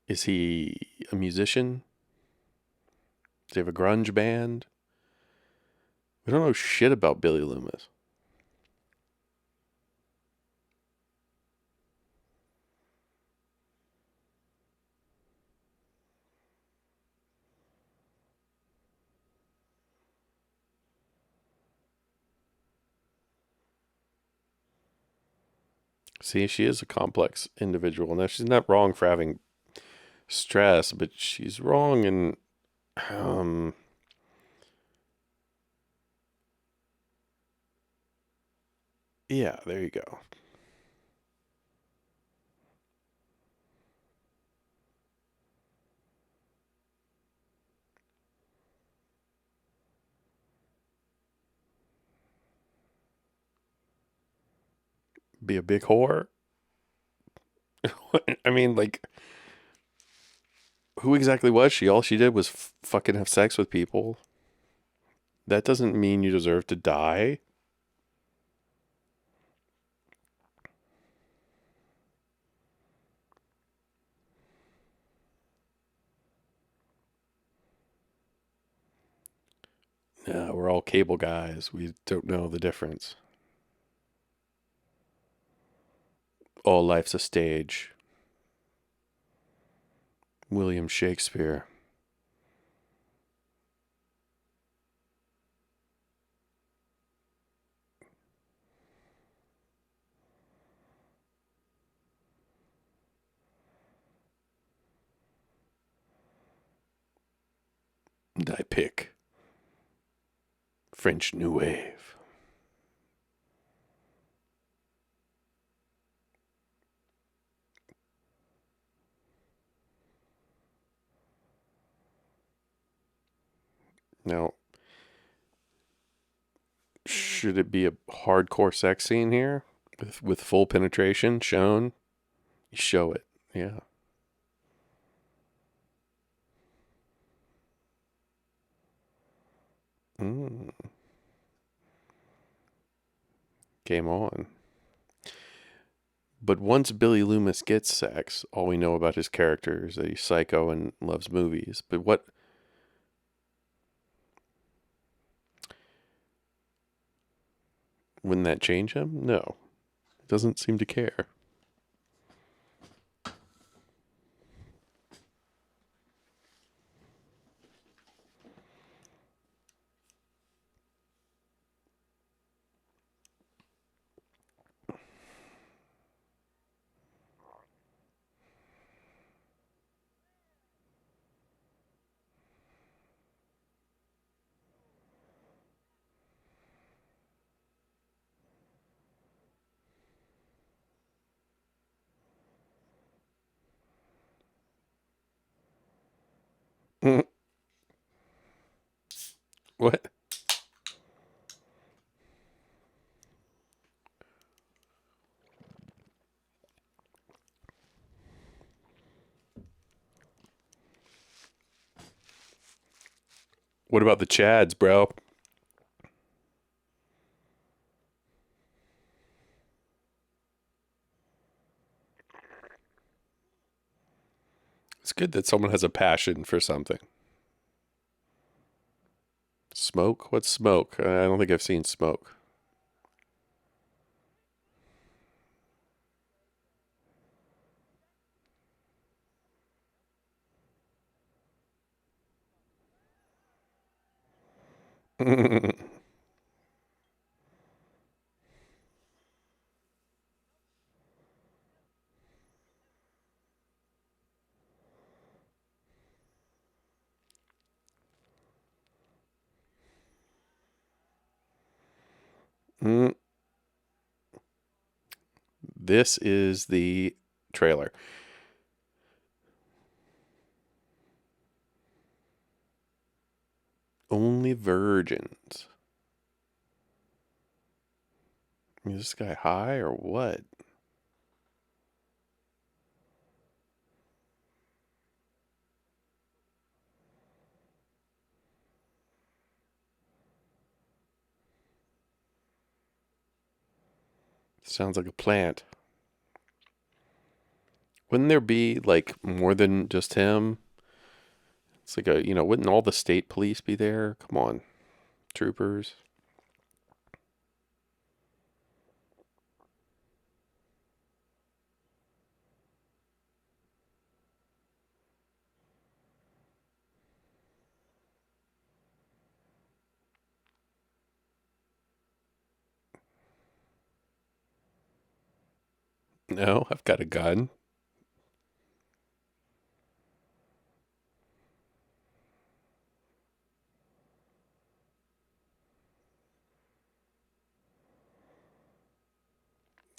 Is he a musician? Does he have a grunge band? We don't know shit about Billy Loomis. See, she is a complex individual. Now, she's not wrong for having stress, but she's wrong in Yeah, there you go. Be a big whore. I mean, like, who exactly was she? All she did was fucking have sex with people. That doesn't mean you deserve to die. No, we're all cable guys. We don't know the difference. All life's a stage. William Shakespeare. And I pick French New Wave. Now, should it be a hardcore sex scene here with full penetration shown? You show it. Yeah. Mm, game on. But once Billy Loomis gets sex, all we know about his character is that he's psycho and loves movies. But what wouldn't that change him? No. Doesn't seem to care. What? What about the Chads, bro? It's good that someone has a passion for something. Smoke? What's smoke? I don't think I've seen smoke. This is the trailer. Only virgins. Is this guy high or what? Sounds like a plant. Wouldn't there be like more than just him? It's like wouldn't all the state police be there? Come on, troopers. No, I've got a gun.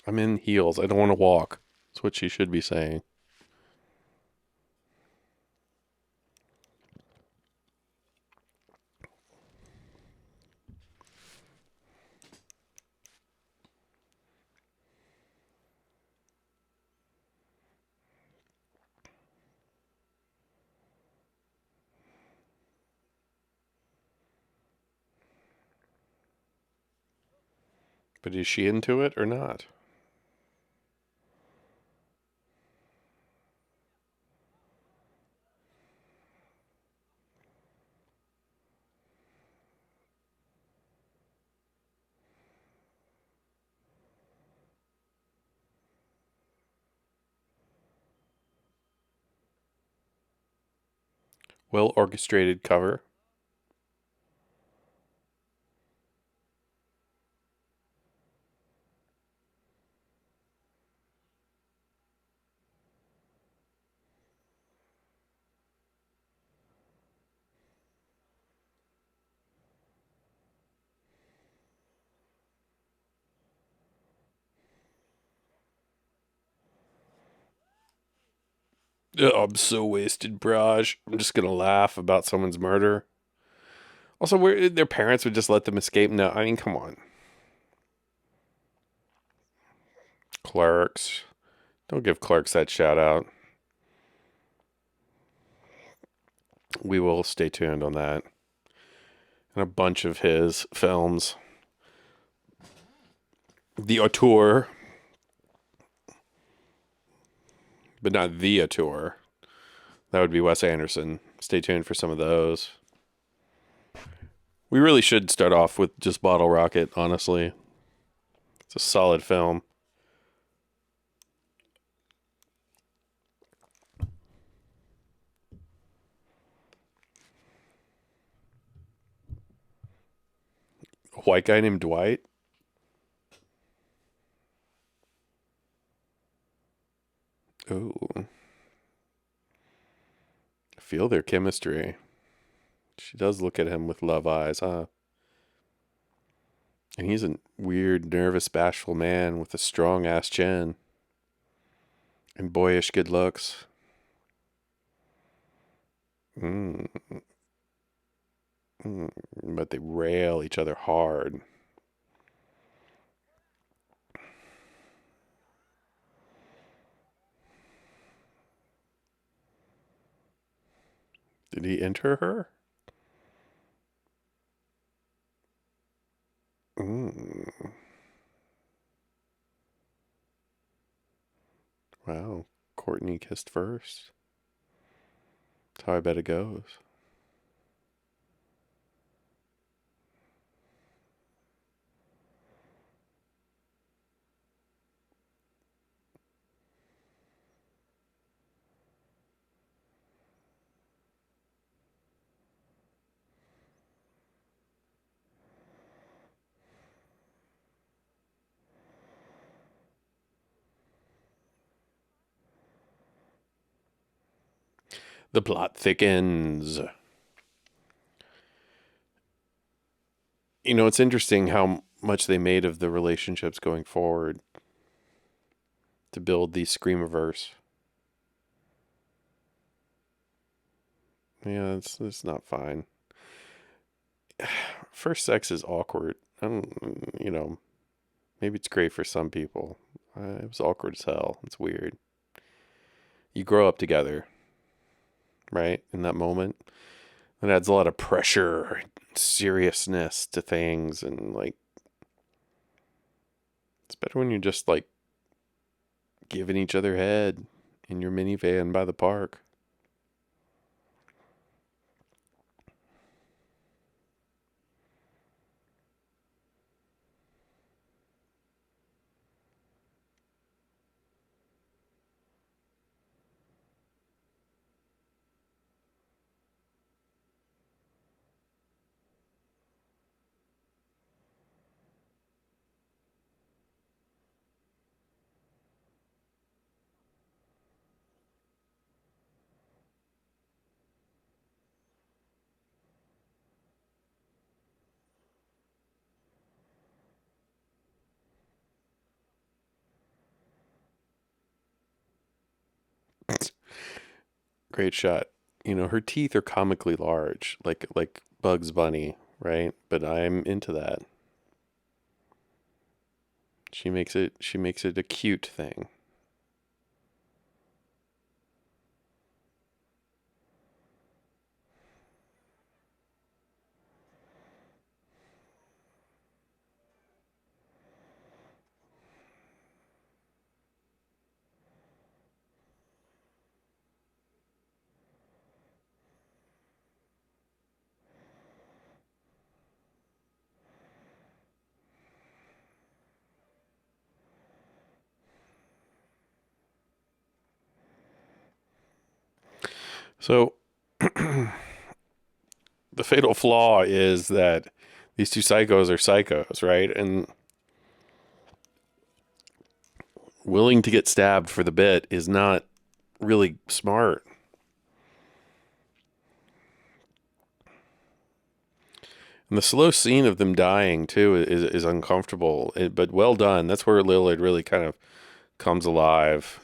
I'm in heels. I don't want to walk. That's what she should be saying. But is she into it or not? Well orchestrated cover. Oh, I'm so wasted, Braj. I'm just gonna laugh about someone's murder. Also, where their parents would just let them escape? No, I mean, come on. Clerks. Don't give Clerks that shout out. We will stay tuned on that. And a bunch of his films. The Auteur, but not The Auteur. That would be Wes Anderson. Stay tuned for some of those. We really should start off with just Bottle Rocket, honestly. It's a solid film. A white guy named Dwight. Ooh. Feel their chemistry. She does look at him with love eyes, huh? And he's a weird, nervous, bashful man with a strong ass chin and boyish good looks. Mm, but they rail each other hard. Did he enter her? Mm, wow. Courtney kissed first. That's how I bet it goes. The plot thickens. You know, it's interesting how much they made of the relationships going forward to build the Screamiverse. Yeah, it's not fine. First sex is awkward. I don't, maybe it's great for some people. It was awkward as hell. It's weird. You grow up together, right? In that moment, it adds a lot of pressure, seriousness to things, and like it's better when you're just like giving each other head in your minivan by the park. Great shot. You know, her teeth are comically large, like Bugs Bunny, right? But I'm into that. She makes it a cute thing. So the fatal flaw is that these two psychos are psychos, right? And willing to get stabbed for the bit is not really smart. And the slow scene of them dying too is uncomfortable, but well done. That's where Lillard really kind of comes alive.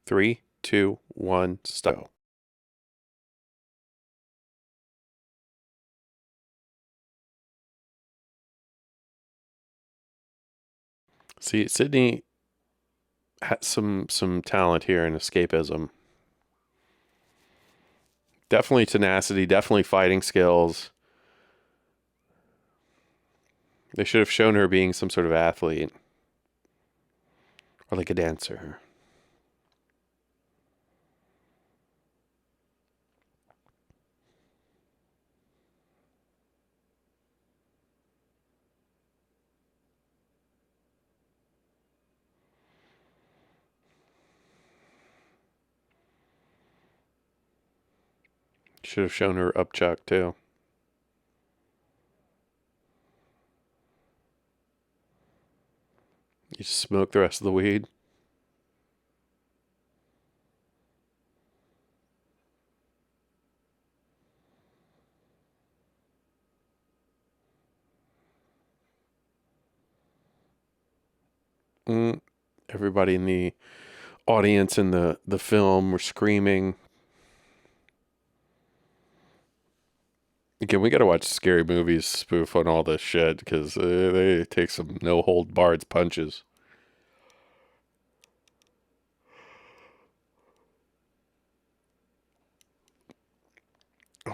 3, 2, 1, stop. See, Sydney has some talent here in escapism. Definitely tenacity, definitely fighting skills. They should have shown her being some sort of athlete or like a dancer. Should have shown her upchuck too. You just smoke the rest of the weed. Mm. Everybody in the audience in the film were screaming. Again, we got to watch Scary Movies spoof on all this shit because they take some no hold barred punches.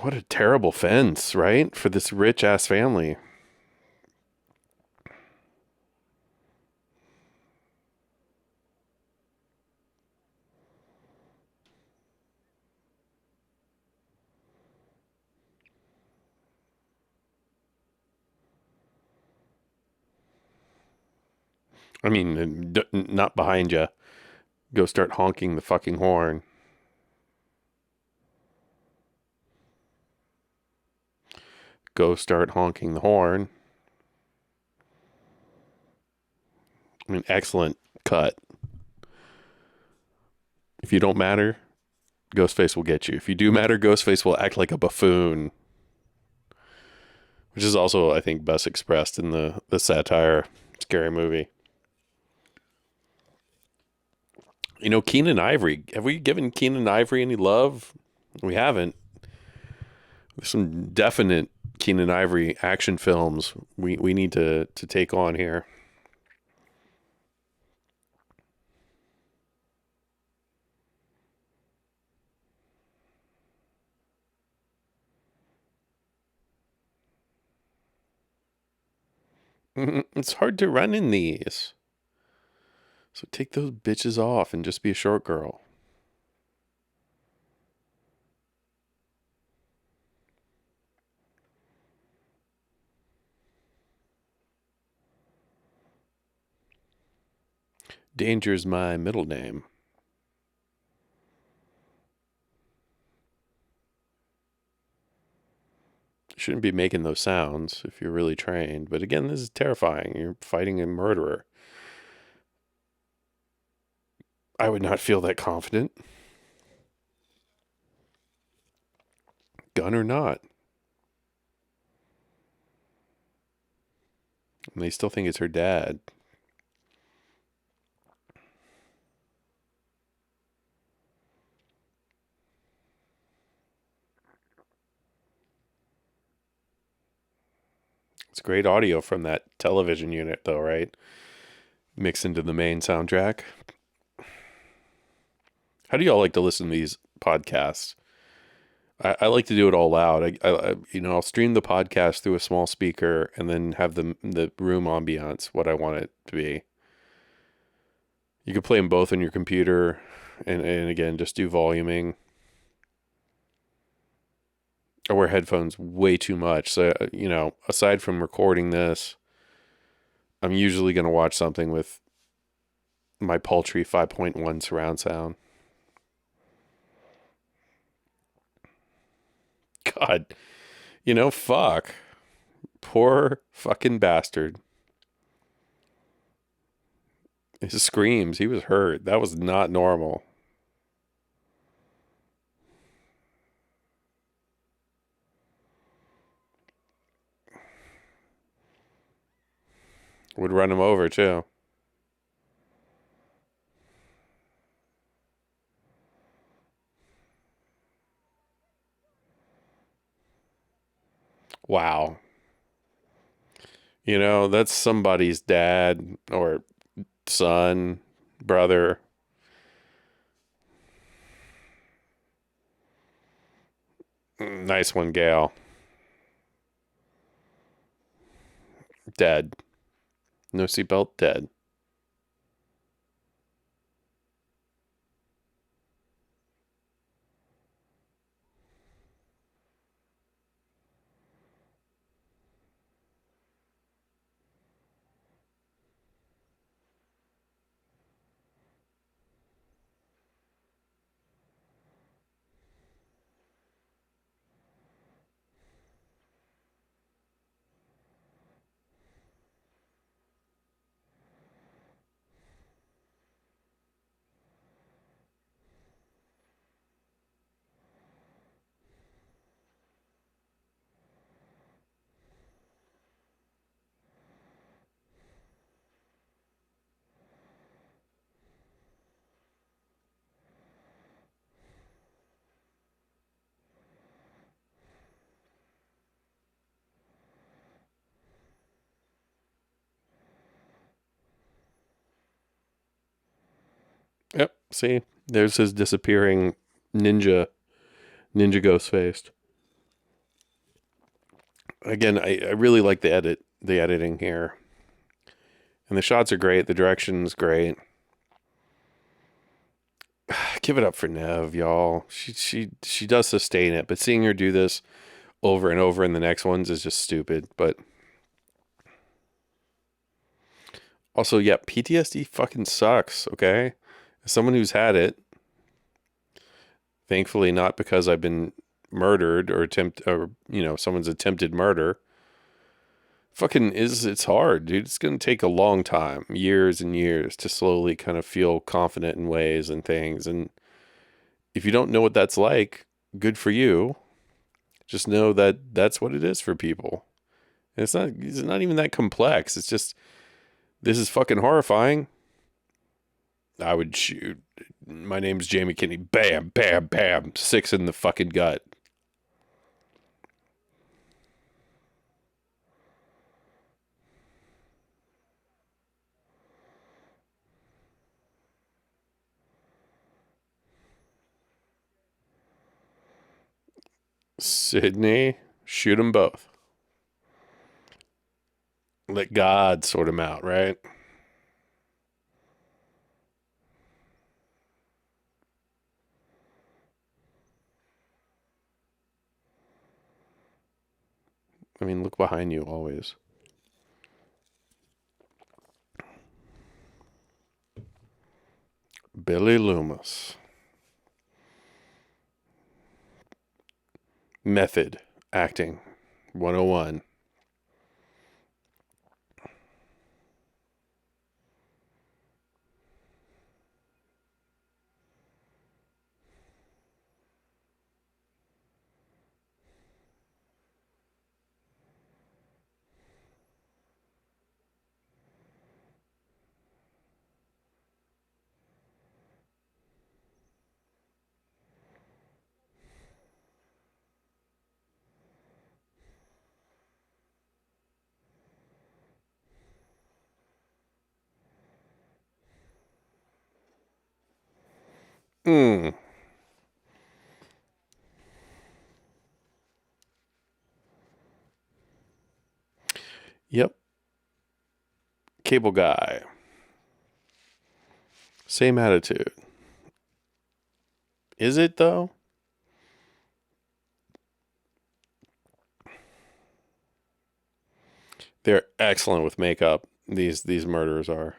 What a terrible fence, right? For this rich ass family. I mean, not behind you. Go start honking the fucking horn. Go start honking the horn. I mean, excellent cut. If you don't matter, Ghostface will get you. If you do matter, Ghostface will act like a buffoon. Which is also, I think, best expressed in the satire Scary Movie. You know, Keenan Ivory. Have we given Keenan Ivory any love? We haven't. There's some definite Keenan Ivory action films we need to take on here. It's hard to run in these. So take those bitches off and just be a short girl. Danger's my middle name. Shouldn't be making those sounds if you're really trained. But again, this is terrifying. You're fighting a murderer. I would not feel that confident. Gun or not. And they still think it's her dad. It's great audio from that television unit, though, right? Mixed into the main soundtrack. How do y'all like to listen to these podcasts? I like to do it all loud. I'll stream the podcast through a small speaker and then have the room ambiance what I want it to be. You can play them both on your computer, and again, just do voluming. I wear headphones way too much, so aside from recording this, I'm usually going to watch something with my paltry 5.1 surround sound. God, fuck. Poor fucking bastard. His screams, he was hurt. That was not normal. Would run him over, too. Wow. That's somebody's dad or son, brother. Nice one, Gail. Dead. No seatbelt, dead. Yep, see? There's his disappearing ninja ghost face. Again, I really like the editing here. And the shots are great, the direction's great. Give it up for Nev, y'all. She does sustain it, but seeing her do this over and over in the next ones is just stupid. But also, yeah, PTSD fucking sucks, okay? As someone who's had it, thankfully not because I've been murdered or someone's attempted murder. It's hard, dude. It's going to take a long time, years and years to slowly kind of feel confident in ways and things. And if you don't know what that's like, good for you. Just know that that's what it is for people. And it's not even that complex. It's just, this is fucking horrifying. I would shoot. My name's Jamie Kinney. Bam, bam, bam. 6 in the fucking gut. Sydney, shoot them both. Let God sort them out, right? I mean, look behind you always. Billy Loomis. Method acting 101. Mm. Yep. Cable guy. Same attitude. Is it though? They're excellent with makeup. These murderers are.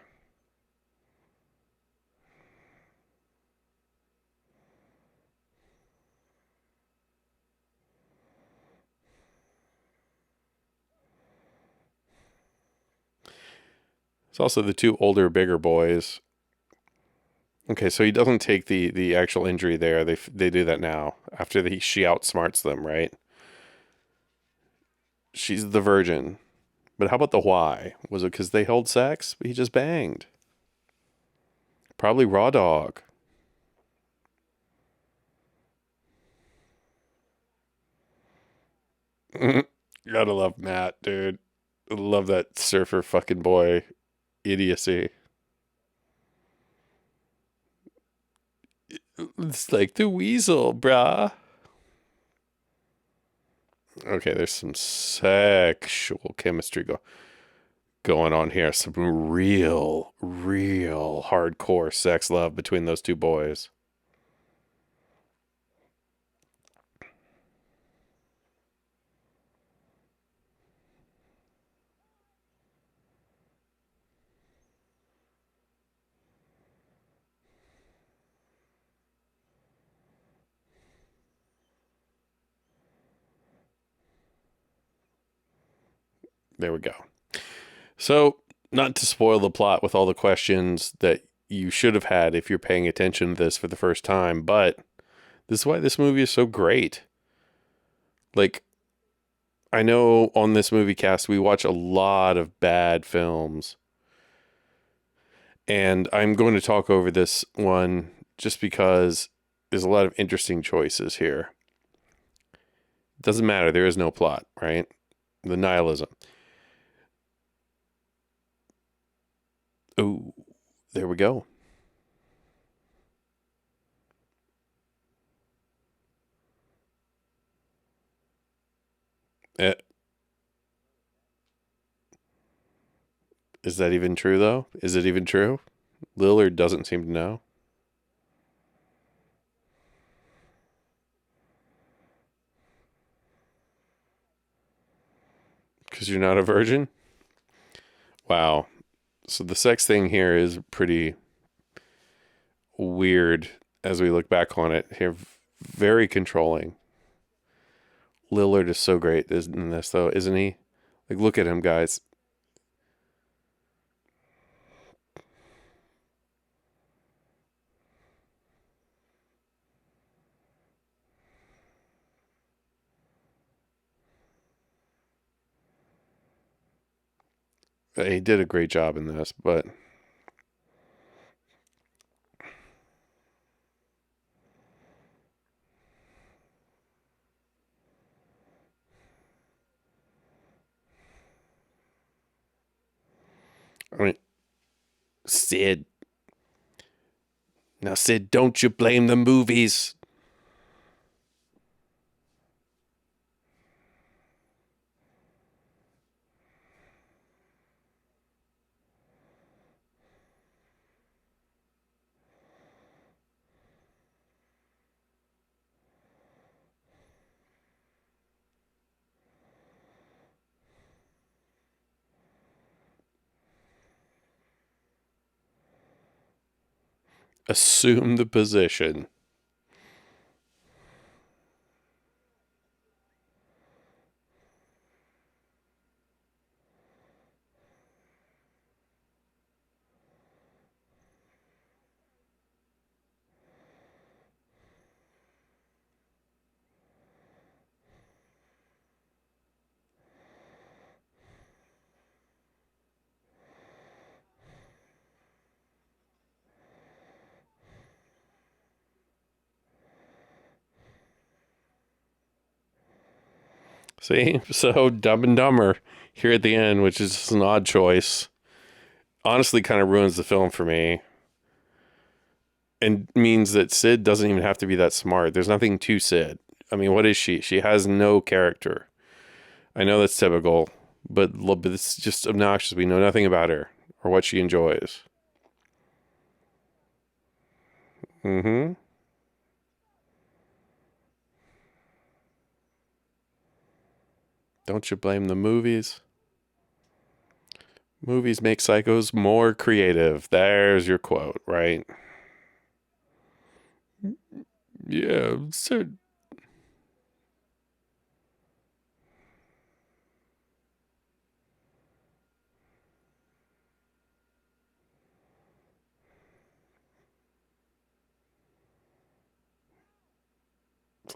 It's also the two older, bigger boys. Okay, so he doesn't take the actual injury there. They do that now after she outsmarts them, right? She's the virgin. But how about the why? Was it because they held sex? He just banged. Probably raw dog. Gotta love Matt, dude. Love that surfer fucking boy idiocy. It's like the weasel, brah. Okay, there's some sexual chemistry going on here. Some real hardcore sex love between those two boys. There we go. So, not to spoil the plot with all the questions that you should have had if you're paying attention to this for the first time, but this is why this movie is so great. Like, I know on this movie cast we watch a lot of bad films, and I'm going to talk over this one just because there's a lot of interesting choices here. It doesn't matter, there is no plot, right? The nihilism. Oh, there we go. Eh, is that even true, though? Is it even true? Lillard doesn't seem to know. Because you're not a virgin? Wow. So the sex thing here is pretty weird as we look back on it. Here, very controlling. Lillard is so great in this, though, isn't he? Like, look at him, guys. He did a great job in this, but I mean, Sid. Now, Sid, don't you blame the movies. Assume the position. See? So Dumb and Dumber here at the end, which is just an odd choice. Honestly, kind of ruins the film for me. And means that Sid doesn't even have to be that smart. There's nothing to Sid. I mean, what is she? She has no character. I know that's typical, but it's just obnoxious. We know nothing about her or what she enjoys. Mm-hmm. Don't you blame the movies? Movies make psychos more creative. There's your quote, right? Yeah, so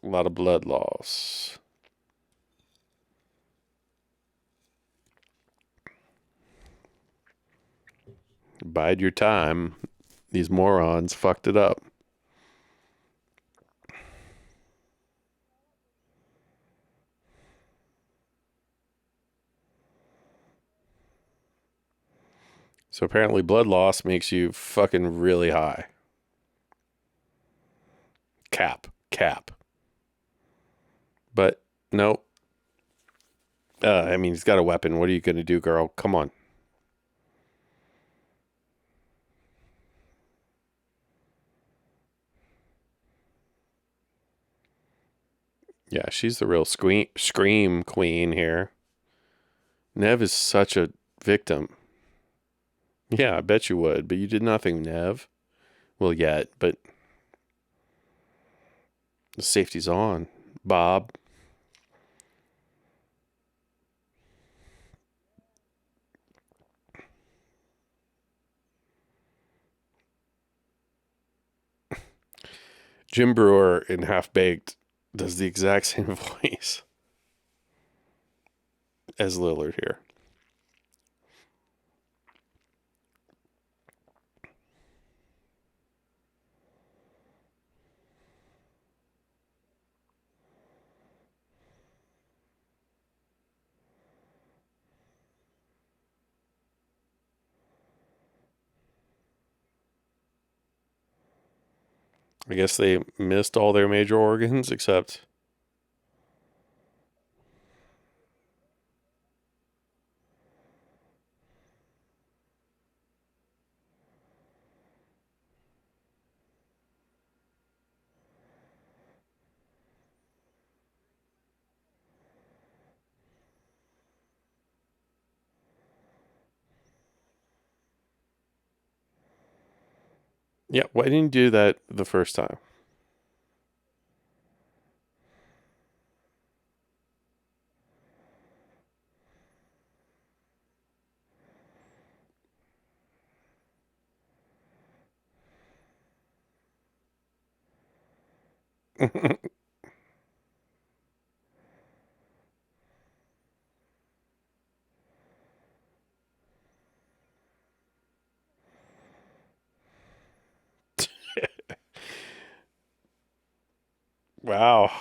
a lot of blood loss. Bide your time. These morons fucked it up. So apparently blood loss makes you fucking really high. Cap. But nope. I mean, he's got a weapon. What are you going to do, girl? Come on. Yeah, she's the real scream queen here. Nev is such a victim. Yeah, I bet you would, but you did nothing, Nev. Well, yet, but the safety's on. Bob. Jim Brewer in Half Baked does the exact same voice as Lillard here. I guess they missed all their major organs except. Yeah, why didn't you do that the first time? Wow.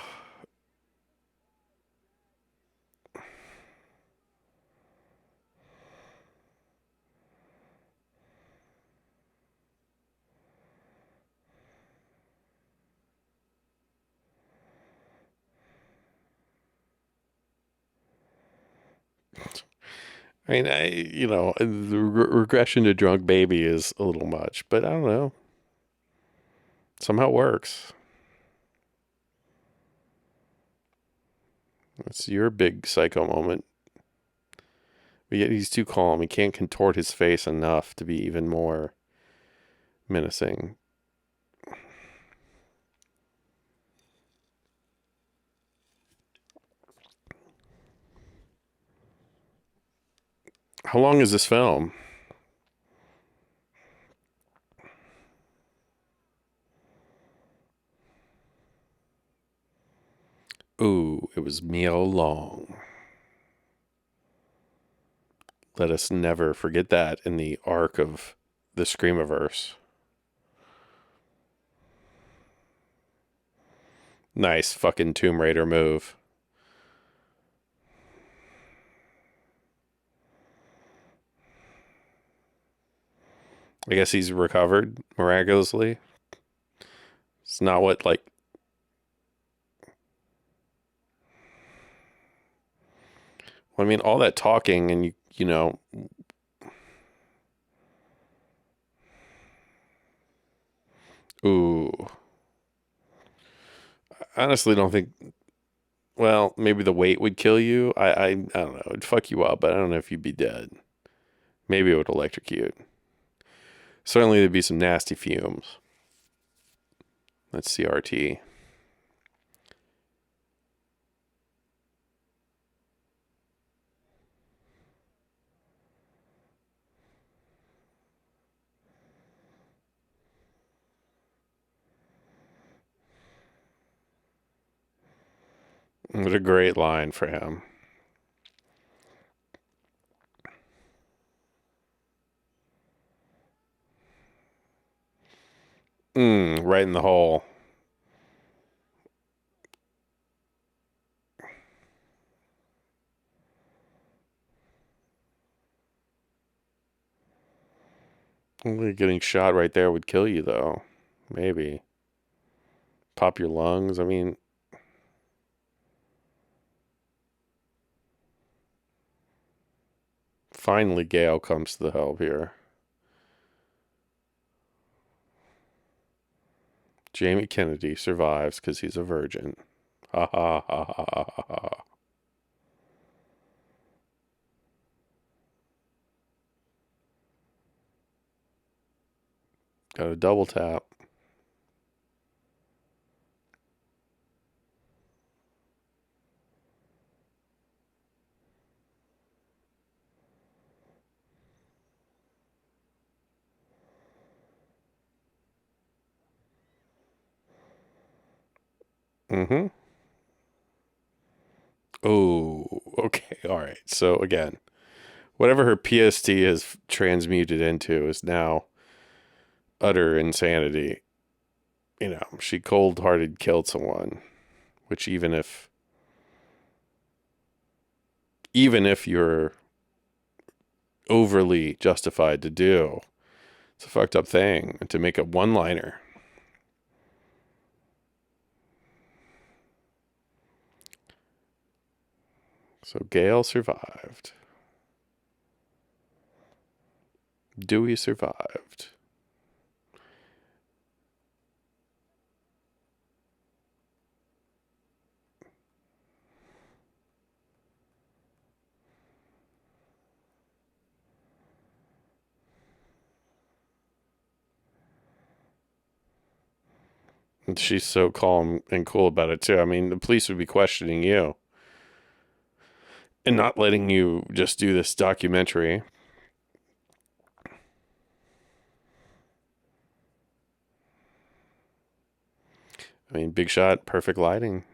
I mean, the regression to drunk baby is a little much, but I don't know. Somehow it works. It's your big psycho moment. But yet he's too calm. He can't contort his face enough to be even more menacing. How long is this film? Ooh, it was me all along. Let us never forget that in the arc of the Screamiverse. Nice fucking Tomb Raider move. I guess he's recovered miraculously. It's not what, like, I mean, all that talking and you know, ooh, I honestly don't think, well, maybe the weight would kill you. I don't know. It'd fuck you up, but I don't know if you'd be dead. Maybe it would electrocute. Certainly there'd be some nasty fumes. That's CRT. What a great line for him. Right in the hole. Only getting shot right there would kill you, though. Maybe. Pop your lungs. I mean, finally Gale comes to the help here. Jamie Kennedy survives because he's a virgin. Ha ha ha ha ha ha. Got a double tap. Mm-hmm. Oh, okay. All right. So again, whatever her PST has transmuted into is now utter insanity. You know, she cold-hearted killed someone, which even if you're overly justified to do, it's a fucked up thing to make a one-liner. So Gail survived. Dewey survived. And she's so calm and cool about it too. I mean, the police would be questioning you and not letting you just do this documentary. I mean, big shot, perfect lighting.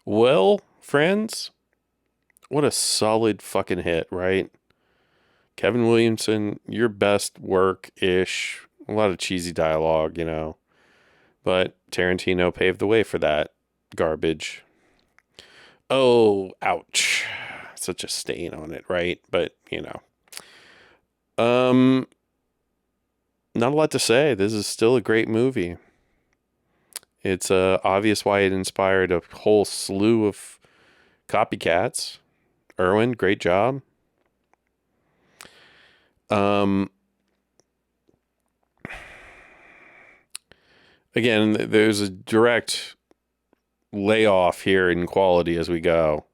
Well, friends, what a solid fucking hit, right? Kevin Williamson, your best work ish. A lot of cheesy dialogue, you know. But Tarantino paved the way for that garbage. Oh, ouch. Such a stain on it, right? But, you know. Um, Not a lot to say. This is still a great movie. It's obvious why it inspired a whole slew of copycats. Irwin, great job. Um, Again, there's a direct layoff here in quality as we go,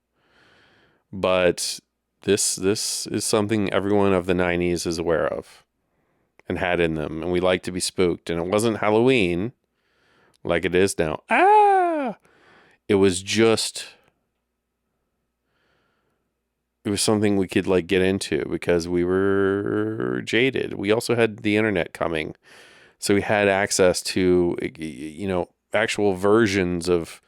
but this is something everyone of the 90s is aware of and had in them, and we like to be spooked. And it wasn't Halloween like it is now. It was just, it was something we could like get into because we were jaded. We also had the internet coming, so we had access to, you know, actual versions of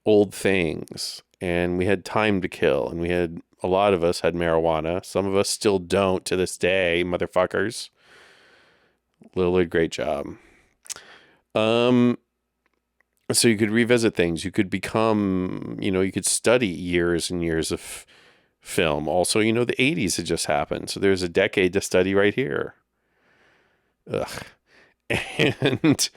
old things, and we had time to kill, and we had, a lot of us had marijuana. Some of us still don't to this day, motherfuckers. Lillard, great job. Um, so you could revisit things. You could become, you know, you could study years and years of film. Also, the 80s had just happened. So there's a decade to study right here. Ugh. And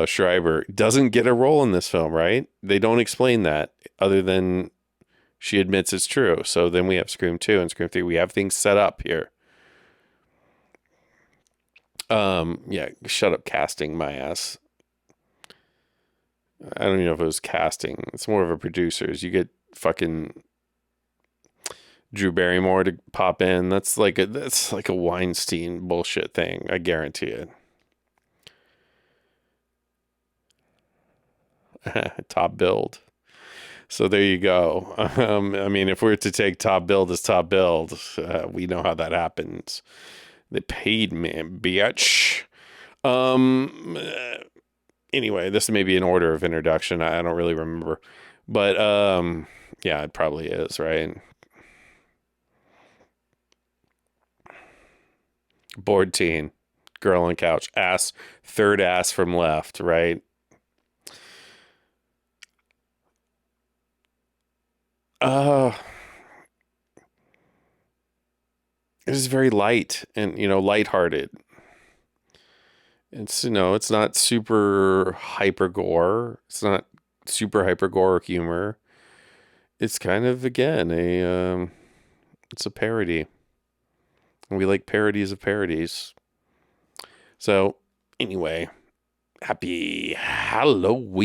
Schreiber doesn't get a role in this film, right? They don't explain that other than she admits it's true. So then we have Scream 2 and Scream 3. We have things set up here. Yeah, shut up casting my ass. I don't even know if it was casting. It's more of a producers. You get fucking Drew Barrymore to pop in. That's like a Weinstein bullshit thing. I guarantee it. Top build. So there you go. I mean, if we're to take top build as top build, we know how that happens. They paid me, bitch. Anyway, this may be an order of introduction. I don't really remember, but yeah, it probably is, right? Bored teen, girl on couch, ass, third ass from left, right? Uh, it is very light and lighthearted. It's not super hyper gore. It's not super hyper gore humor. It's kind of again it's a parody. We like parodies of parodies. So anyway, happy Halloween.